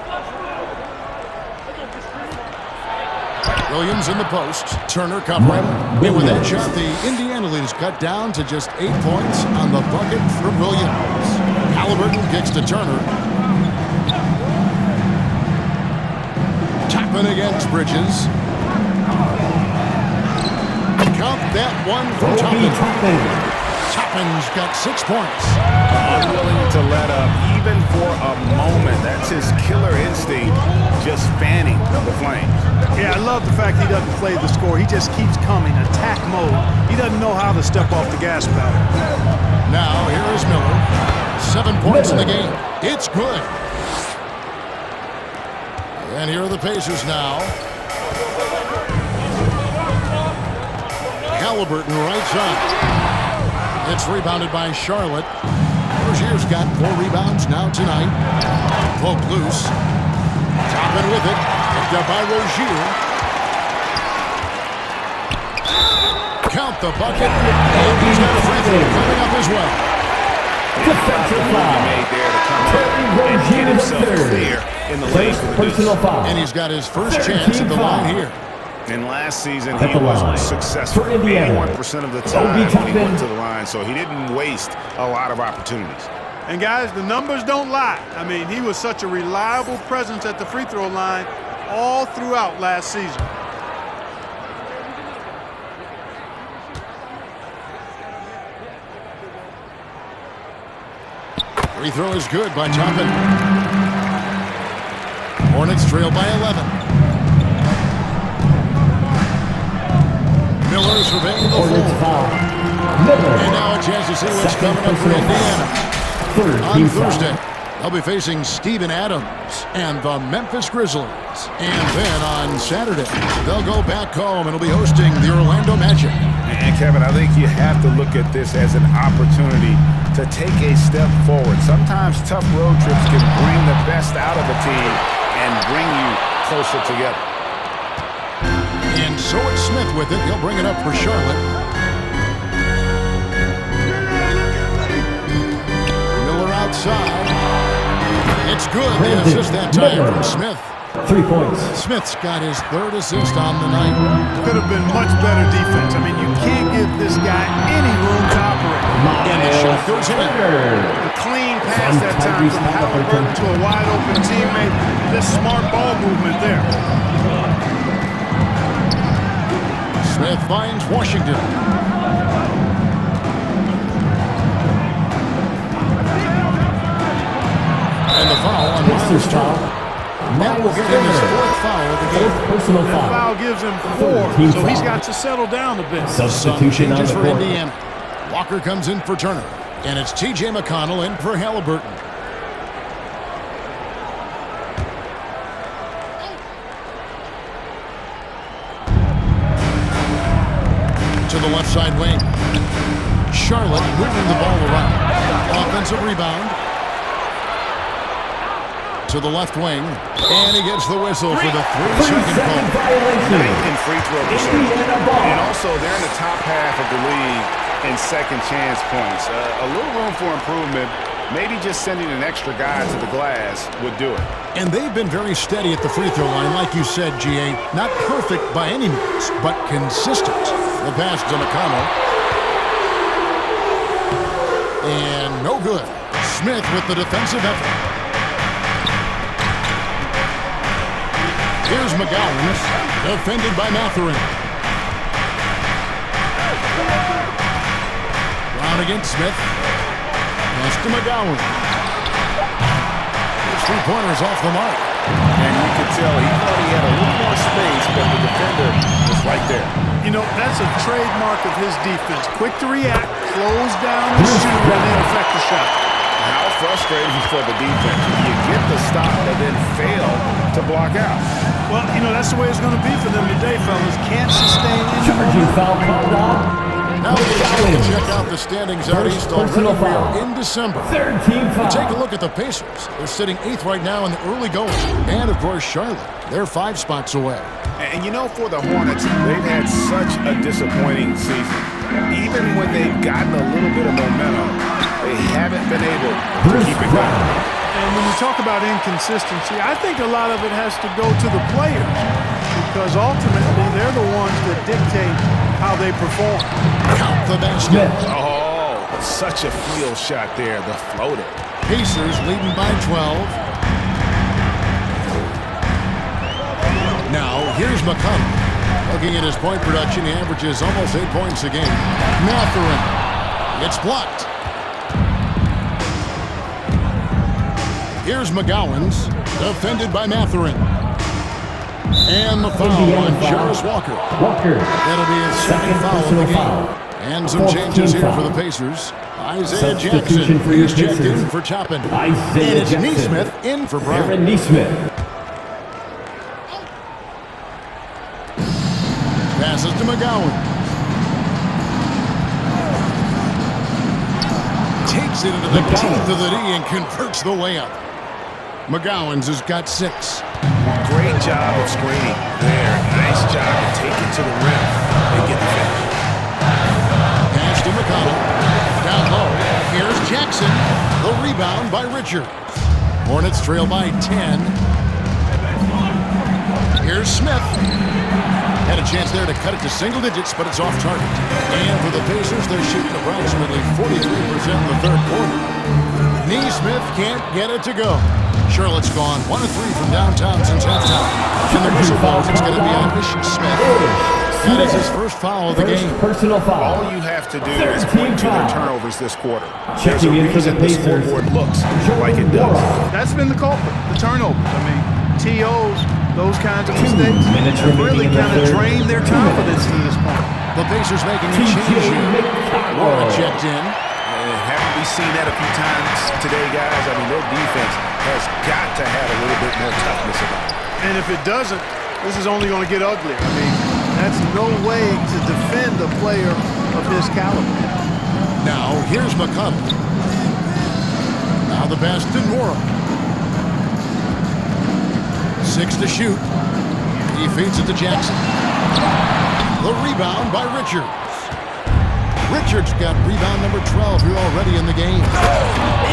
Williams in the post. Turner covering. And with that shot, the Indiana lead is cut down to just 8 points on the bucket from Williams. Halliburton kicks to Turner. Tapping against Bridges. Count that one for Toppin. Toppin's got 6 points. Unwilling to let up even for a moment. That's his killer instinct, just fanning the flames. Yeah, I love the fact he doesn't play the score. He just keeps coming, attack mode. He doesn't know how to step off the gas pedal. Now here is Miller. 7 points in the game. It's good. And here are the Pacers now. Halliburton right side. It's rebounded by Charlotte. Rozier's got 4 rebounds now tonight. Poke loose. Toppin with it. Picked up by Rozier. Count the bucket. And he's got a free throw coming up as well. Defensive foul. Made there to come up and get himself clear in the lane for the personal foul. And he's got his first chance at the line here. And last season, he was successful 81% of the time when he went to the line, so he didn't waste a lot of opportunities. And guys, the numbers don't lie. I mean, he was such a reliable presence at the free throw line all throughout last season. Free throw is good by Toppin. Hornets trail by 11. Miller surveying the floor. And now a chance to see what's coming up for Indiana. On Thursday, they'll be facing Steven Adams and the Memphis Grizzlies. And then on Saturday, they'll go back home and will be hosting the Orlando Magic. And Kevin, I think you have to look at this as an opportunity to take a step forward. Sometimes tough road trips can bring the best out of a team and bring you closer together. And so it's Smith with it. He'll bring it up for Charlotte. Miller outside. It's good. The assist that time from Smith. 3 points. Smith's got his 3rd assist on the night. Could have been much better defense. I mean, you can't give this guy any room to operate. And the shot goes in. A clean pass that time from Halliburton to a wide open teammate. This smart ball movement there. Smith finds Washington. And the foul on Myers' foul. That will get him his 4th foul of the game. Personal That foul. foul gives him 4, so he's got to settle down a bit. Substitution on changes the for court. Indiana. Walker comes in for Turner. And it's T.J. McConnell in for Halliburton. To the left side wing. Charlotte moving the ball around. Offensive rebound. To the left wing. And he gets the whistle for the 3-second call. 9th in free throw percentage. And also, they're in the top half of the league in second chance points. A little room for improvement. Maybe just sending an extra guy to the glass would do it. And they've been very steady at the free throw line, like you said, G.A. Not perfect by any means, but consistent. The pass to McConnell. And no good. Smith with the defensive effort. Here's McGowan, defended by Mathurin. Brown against Smith. Pass to McGowan. His 3-pointer's off the mark. And you could tell he thought he had a little more space, but the defender was right there. You know, that's a trademark of his defense. Quick to react, close down the shoot, and then affect the shot. How frustrating for the defense. You get the stop and then fail to block out. Well, you know, that's the way it's going to be for them today, fellas. Can't sustain Charging foul called on. Now we check out the standings out east already. We are in December. Third team foul. Take a look at the Pacers. They're sitting 8th right now in the early going. And, of course, Charlotte. They're 5 spots away. And you know, for the Hornets, they've had such a disappointing season. Even when they've gotten a little bit of momentum, they haven't been able to keep it going. And when you talk about inconsistency, I think a lot of it has to go to the players, because ultimately they're the ones that dictate how they perform. Count the basket. Oh, such a field shot there, the floater. Pacers leading by 12. Now, here's McConnell. Looking at his point production, he averages almost 8 points a game. Mathurin. It's blocked. Here's McGowans, defended by Mathurin. And the foul on Jarvis Walker. That'll be his second foul of the game. And some changes here for the Pacers. Isaiah Jackson is checked in for Toppin. And it's Neesmith in for Brown. Aaron Neesmith. Passes to McGowan. Takes it into the teeth of the D and converts the layup. McGowan's has got 6. Great job of screening there. Nice job to take it to the rim and get the finish. Pass to McConnell. Down low. Here's Jackson. The rebound by Richards. Hornets trail by 10. Here's Smith. Had a chance there to cut it to single digits, but it's off target. And for the Pacers, they're shooting approximately 43% in the third quarter. Neesmith can't get it to go. Charlotte's gone 1 of 3 from downtown since halftime. And the whistle blows, it's going to be on Ish Smith. That is his first foul of the game. Personal foul. All you have to do is point to their turnovers this quarter. Checking in for the There's a reason the Pacers. scoreboard looks like it does. That's been the culprit, the turnovers. I mean, TOs, those kinds of mistakes have really kind of drained their confidence to this point. The Pacers making a change here. Warren checked in. Haven't we seen that a few times today, guys? I mean, their defense has got to have a little bit more toughness about it. And if it doesn't, this is only going to get uglier. I mean, that's no way to defend a player of his caliber. Now, here's McConnell. Now the pass to Nora. 6 to shoot. He feeds it to Jackson. The rebound by Richards. Richards got rebound number 12 here already in the game.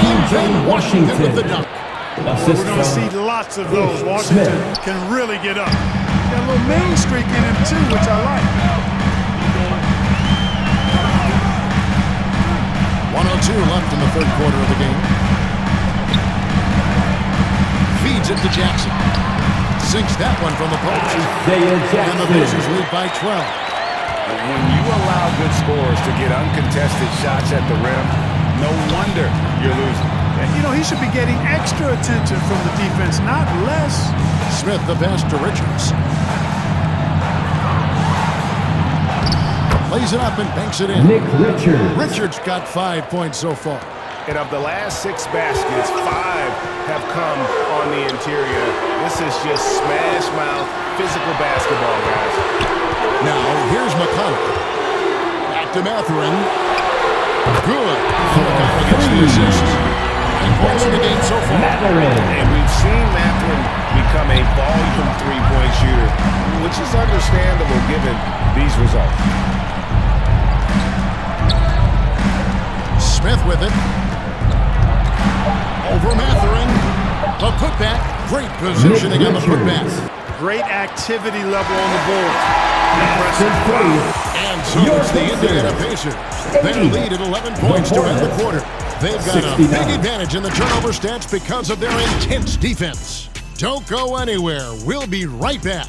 PJ Washington with the dunk. We're going to see lots of those. Washington can really get up. Got a little main streak in him too, which I like. 1:02 left in the third quarter of the game. Feeds it to Jackson. Sinks that one from the post. And the Pacers lead by 12. When you allow good scorers to get uncontested shots at the rim, no wonder you're losing. You know, he should be getting extra attention from the defense, not less. Smith the pass to Richards. Lays it up and banks it in. Nick Richards. Richards got 5 points so far. And of the last 6 baskets, 5 have come on the interior. This is just smash mouth, physical basketball, guys. Now, here's McConnell. Back to Mathurin. Good. So McConnell gets the assist. 9 points in the game so far. And we've seen Mathurin become a volume 3-point shooter, which is understandable given these results. Smith with it. Over Mathurin. The putback. Great positioning on the putback. Great activity level on the board. And so it's the Indiana Pacers. They lead at 11 points to end the quarter. They've got a big advantage in the turnover stats because of their intense defense. Don't go anywhere. We'll be right back.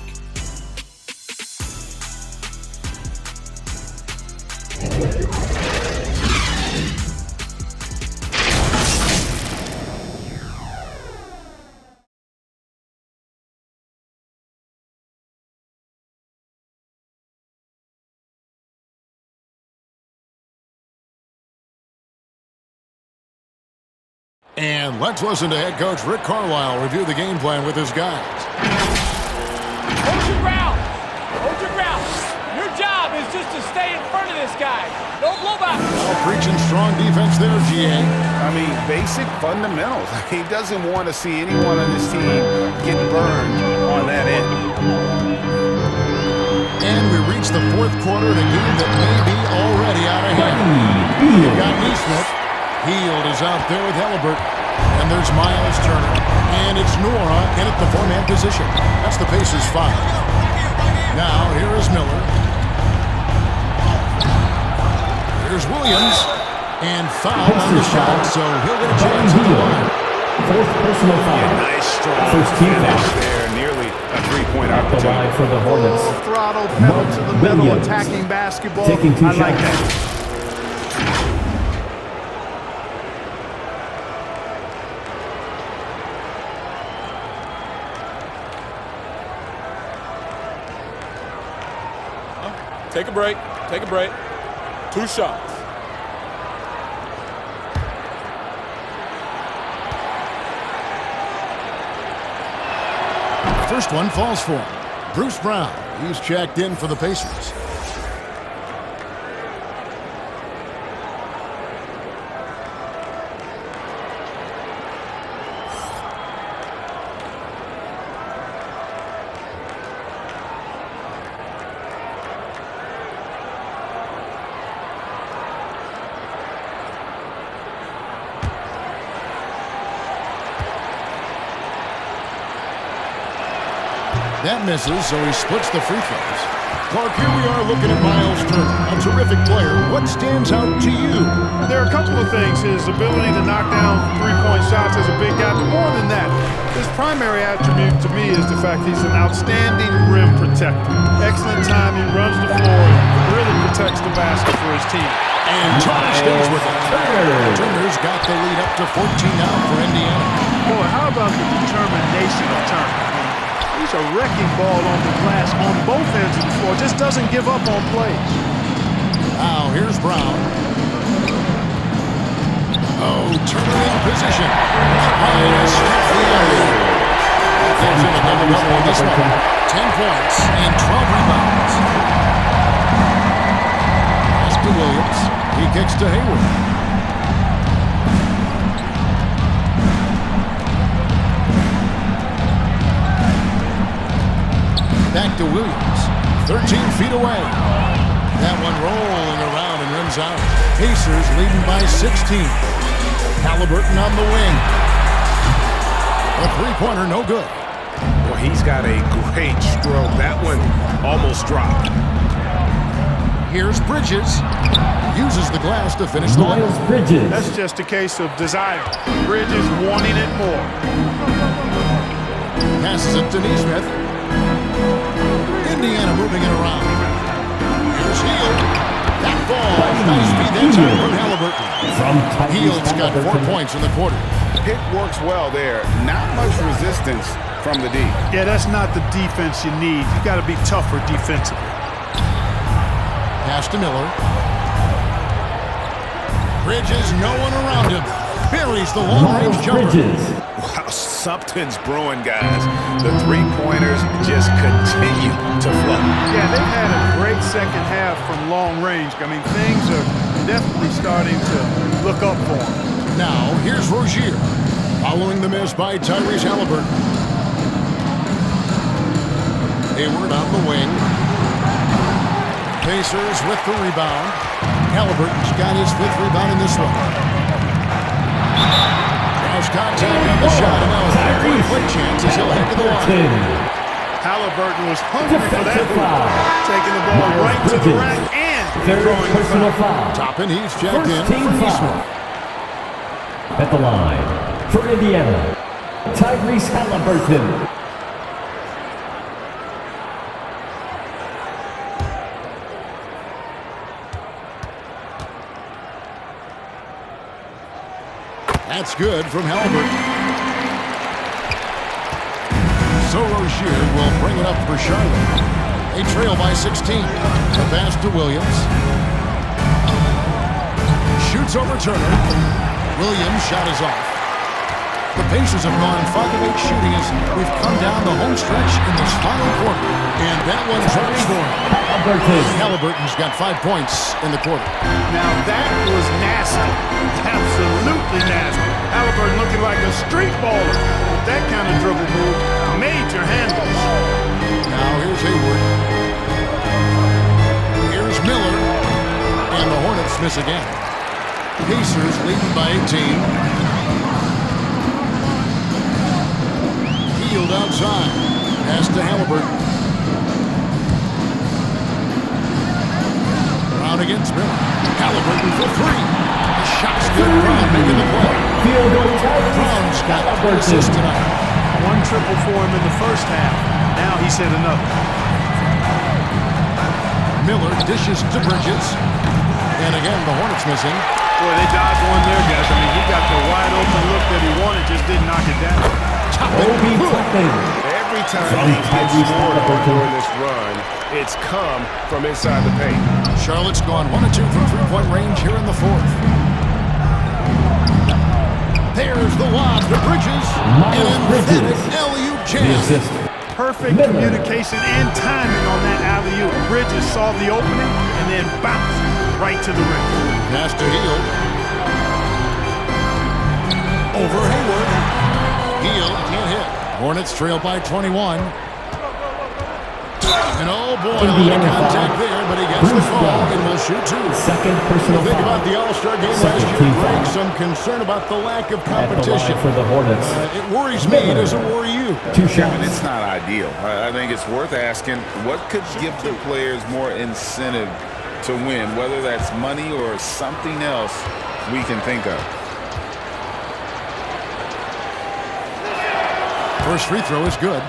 And let's listen to head coach Rick Carlisle review the game plan with his guys. Hold your ground. Hold your ground. Your job is just to stay in front of this guy. Don't blow back. Well, preaching strong defense there, GA. I mean, basic fundamentals. He doesn't want to see anyone on his team get burned on that end. And we reach the fourth quarter in a game that may be already out of hand. You've got Neesmith. Heald is out there with Halliburton. And there's Miles Turner. And it's Nora in at the four-man position. That's the Pacers 5. Now, here is Miller. Here's Williams. And foul on the shot, so he'll get a chance at the line. Fourth personal foul. Nice strong First team finish foul. there. Nearly a three-point At the line opportunity. for the Hornets. Full throttle, pedal to the metal, Williams. attacking basketball. Taking 2 I like shots. that. Take a break. Take a break. 2 shots. First one falls for him. Bruce Brown. He's checked in for the Pacers. That misses, so he splits the free throws. Clark, here we are looking at Miles Turner, a terrific player. What stands out to you? There are a couple of things. His ability to knock down three-point shots as a big guy, but more than that, his primary attribute to me is the fact he's an outstanding rim protector. Excellent timing, runs the floor, and really protects the basket for his team. And Turner stays with it. Turner's got the lead up to 14 now for Indiana. Boy, how about the determination of Turner? He's a wrecking ball on the glass on both ends of the floor. Just doesn't give up on plays. Now, here's Brown. Oh, Turner in position. Gets him a double-double on this one. 10 points and 12 rebounds. Pass to Williams. He kicks to Hayward. Back to Williams, 13 feet away. That one rolling around and rims out. Pacers leading by 16. Halliburton on the wing. A three-pointer, no good. Well, he's got a great stroke. That one almost dropped. Here's Bridges. Uses the glass to finish the line. Bridges. That's just a case of desire. Bridges wanting it more. Passes it to Neesmith. Indiana moving it around. Here's Heald. That ball. Nice speed that time from Halliburton. Heald's got 4 points in the quarter. Pick works well there. Not much resistance from the D. Yeah, that's not the defense you need. You got to be tougher defensively. Pass to Miller. Bridges, no one around him. Buries the long-range jumper. Wow, something's brewing, guys. The three-pointers just continue to flow. Yeah, they've had a great second half from long range. I mean, things are definitely starting to look up for them. Now, here's Rozier. Following the miss by Tyrese Halliburton. Hayward on the wing. Pacers with the rebound. Halliburton's got his 5th rebound in this one. Draws contact on the shot, and now a 3-point play chance as he'll head to the line. Halliburton was hungry for that one. Taking the ball right to the rack and throwing the foul. Toppin, he's checked in for Neesmith. At the line for Indiana, Tyrese Halliburton. That's good from Halliburton. So Rozier will bring it up for Charlotte. They trail by 16. The pass to Williams. Shoots over Turner. Williams' shot is off. The Pacers have gone 5 of 8 shooting as we've come down the home stretch in this final quarter. And that one's already scored. Halliburton's got 5 points in the quarter. Now that was nasty. Absolutely nasty. Halliburton looking like a street baller with that kind of dribble move. Major handles. Now here's Hayward. Here's Miller. And the Hornets miss again. Pacers leading by 18. Field outside. Pass to Halliburton. Brown against Miller. Halliburton for 3. The shot's good. Brown making the play. Field goal Tyrese. Brown's got 4 assists tonight. 1 triple for him in the first half. Now he's hit another. Miller dishes to Bridges. And again, the Hornets missing. Boy, they dodged one there, guys. I mean, he got the wide open look that he wanted, just didn't knock it down. Every time he gets scored during this run, it's come from inside the paint. Charlotte's gone 1 of 2 from three-point range here in the fourth. There's the lob to Bridges. An emphatic alley-oop jam. Perfect communication and timing on that alley-oop. Bridges saw the opening and then bounced right to the rim. Pass to Hield. Over Hayward. Hield can't hit. Hornets trail by 21. And oh boy, a little contact there, but he gets the ball and will shoot 2. Second personal Think about the All-Star game last year, Greg. Some concern about the lack of competition for the Hornets. It worries me. Does it worry you? 2 shots. It's not ideal. I think it's worth asking what could give the players more incentive to win, whether that's money or something else we can think of. First free throw is good.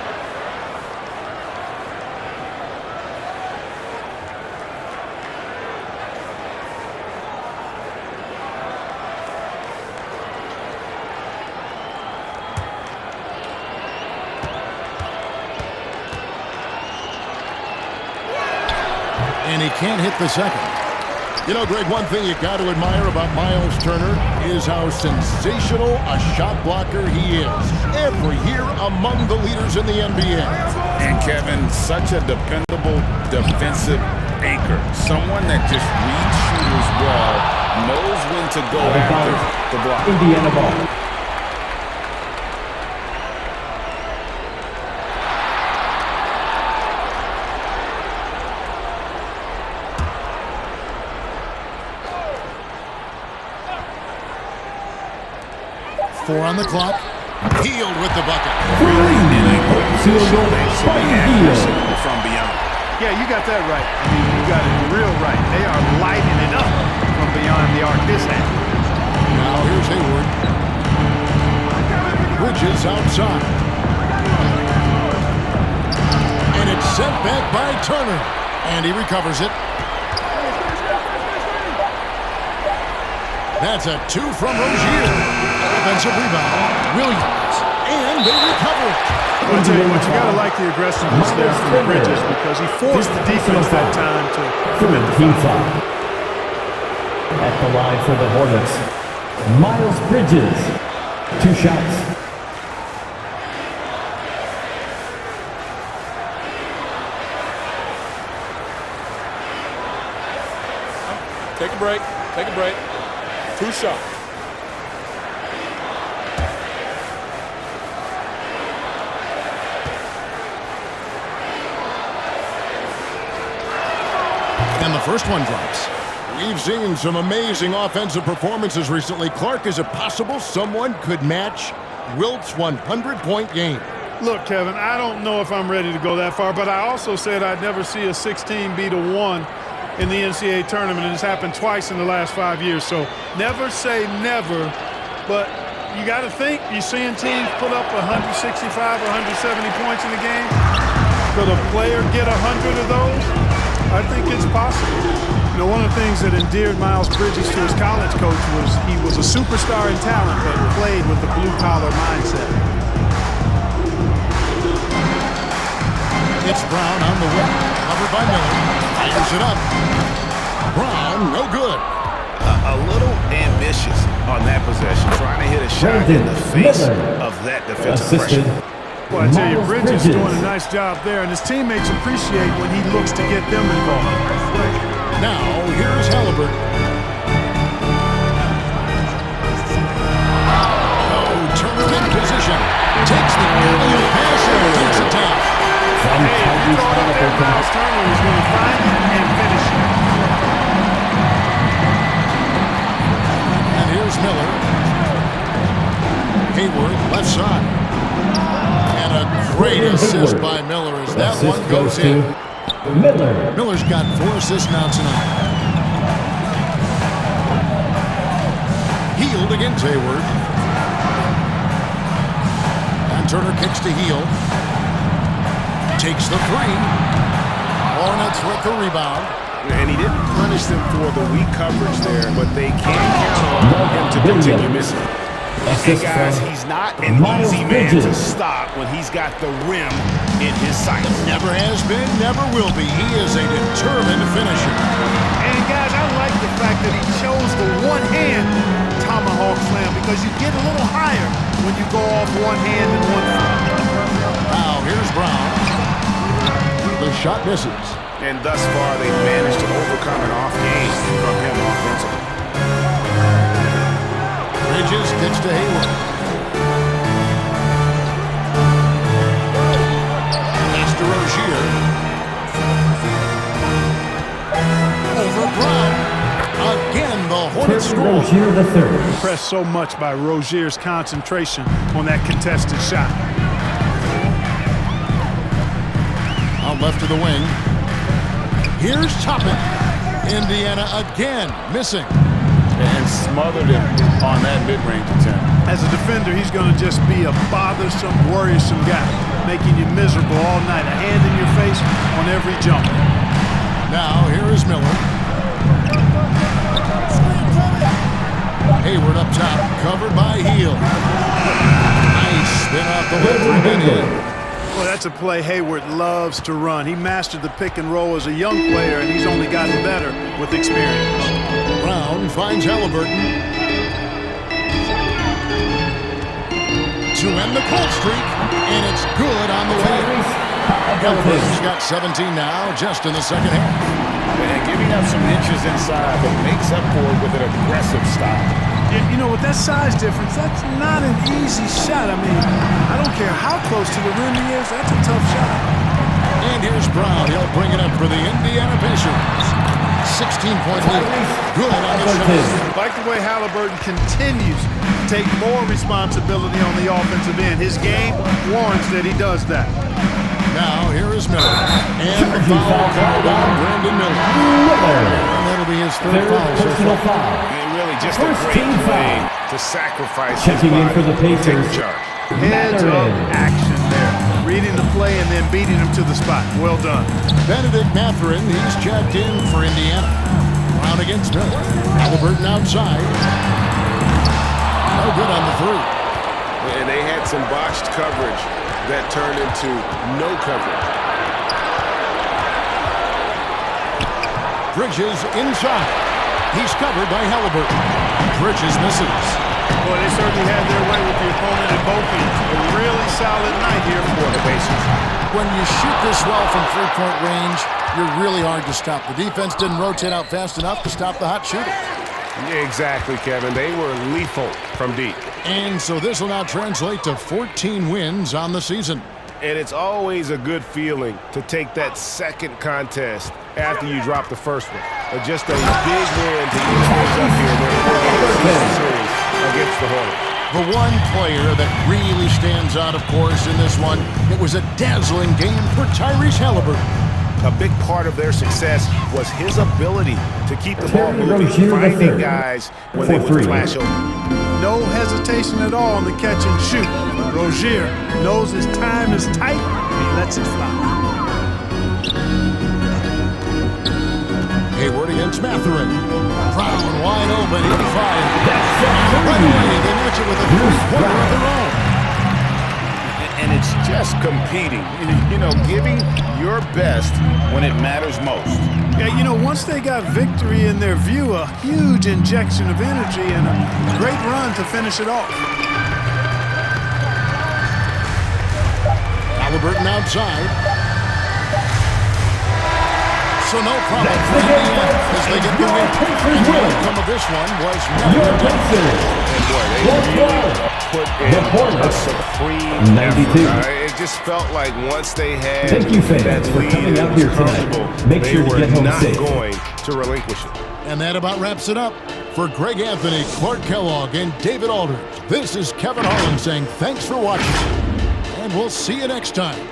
And he can't hit the second. You know, Greg, one thing you got to admire about Miles Turner is how sensational a shot blocker he is. Every year among the leaders in the NBA. And Kevin, such a dependable defensive anchor. Someone that just reads shooters well, knows when to go after the block. Indiana ball. Four on the clock. Hield with the bucket. From beyond. Yeah, you got that right. I mean, you got it real right. They are lighting it up from beyond the arc this half. Now here's Hayward. Bridges outside. And it's sent back by Turner. And he recovers it. That's a 2 from Rozier. Offensive rebound. Williams. And they recover it. I'll tell you what, you got to like the aggressiveness there from Bridges because he forced the defense that time to commit the foul. At the line for the Hornets, Miles Bridges. 2 shots. Take a break. Take a break. 2 shots. And the first one drops. We've seen some amazing offensive performances recently. Clark, is it possible someone could match Wilt's 100-point game? Look, Kevin, I don't know if I'm ready to go that far, but I also said I'd never see a 16 beat a 1 in the NCAA tournament, and it's happened twice in the last 5 years. So never say never, but you got to think, you're seeing teams put up 165, 170 points in the game. Could a player get 100 of those? I think it's possible. You know, one of the things that endeared Miles Bridges to his college coach was he was a superstar in talent, but played with the blue-collar mindset. It's Brown on the wing. Covered by Miller. Fires it up. Brown, no good. A little ambitious on that possession, trying to hit a shot in the face of that defensive pressure. Well, I tell you, Bridges doing a nice job there, and his teammates appreciate when he looks to get them involved. Now, here's Halliburton. Turner in position. Takes the alley-oop pass and takes it down. Hey, if you throw it up there, Miles Turner is going to find it and finish it. And here's Miller. Hayward, left side. And a great assist by Miller as that one goes in. Miller's got 4 assists now tonight. Healed against Hayward. And Turner kicks to Heel. Takes the 3. Hornets with the rebound. And he didn't punish them for the weak coverage there, but they can count on him to continue missing. Hey guys, he's not an easy man to stop when he's got the rim in his sights. Never has been, never will be. He is a determined finisher. And guys, I like the fact that he chose the one-hand tomahawk slam because you get a little higher when you go off one hand and one foot. Now here's Brown. The shot misses. And thus far, they've managed to overcome an off game from him offensively. Bridges gets to Hayward. Pass to Rozier. Over Brown. Again, the Hornets score. Rozier the third. Impressed so much by Rozier's concentration on that contested shot. Out left to the wing. Here's Toppin. Indiana again missing. And smothered him on that mid-range attempt. As a defender, he's going to just be a bothersome, worrisome guy, making you miserable all night. A hand in your face on every jump. Now, here is Miller. Hayward up top, covered by Heel. Nice spin off the left rim and in. Well, that's a play Hayward loves to run. He mastered the pick and roll as a young player, and he's only gotten better with experience. Brown finds Halliburton. To end the cold streak, and it's good on the way. Halliburton's got 17 now, just in the second half. And giving up some inches inside, but makes up for it with an aggressive stop. You know, with that size difference, that's not an easy shot. I mean, I don't care how close to the rim he is, that's a tough shot. And here's Brown. He'll bring it up for the Indiana Pacers. 16-point lead. Good on the shot. Like the way Halliburton continues to take more responsibility on the offensive end. His game warrants that he does that. Now, here is Miller. And the foul called on Brandon Miller. And that'll be his third foul. Really just a great play to sacrifice checking in for the Pacers. Heads-up action there. Reading the play and then beating him to the spot. Well done. Benedict Mathurin, he's checked in for Indiana. Brown against Miller. Halliburton outside. No good on the 3. And they had some botched coverage that turned into no coverage. Bridges inside. He's covered by Halliburton. Bridges misses. Boy, they certainly had their way with the opponent at both ends. A really solid night here for the Pacers. When you shoot this well from three-point range, you're really hard to stop. The defense didn't rotate out fast enough to stop the hot shooter. Exactly, Kevin. They were lethal from deep. And so this will now translate to 14 wins on the season. And it's always a good feeling to take that second contest after you drop the first one. But just a big win to get things up here in their series against the Hornets. The one player that really stands out, of course, in this one, it was a dazzling game for Tyrese Halliburton. A big part of their success was his ability to keep the ball moving, finding guys when they would flash over. No hesitation at all on the catch and shoot. Rozier knows his time is tight and he lets it fly. Hayward against Mathurin. Brown wide open, 85. Right away, they match it with a three-pointer of their own. And it's just competing, you know, giving your best when it matters most. Yeah, you know, once they got victory in their view, a huge injection of energy and a great run to finish it off. Halliburton outside. So no problem for Indiana as they get the win. And the outcome of this one was your Pacers. And boy, they really put in a supreme 92. effort. It just felt like once they had Thank you, fans, that for lead, coming out here tonight. Make sure to get home safe. They were not going to relinquish it. And that about wraps it up. For Greg Anthony, Clark Kellogg, and David Aldridge, this is Kevin Harlan saying thanks for watching. And we'll see you next time.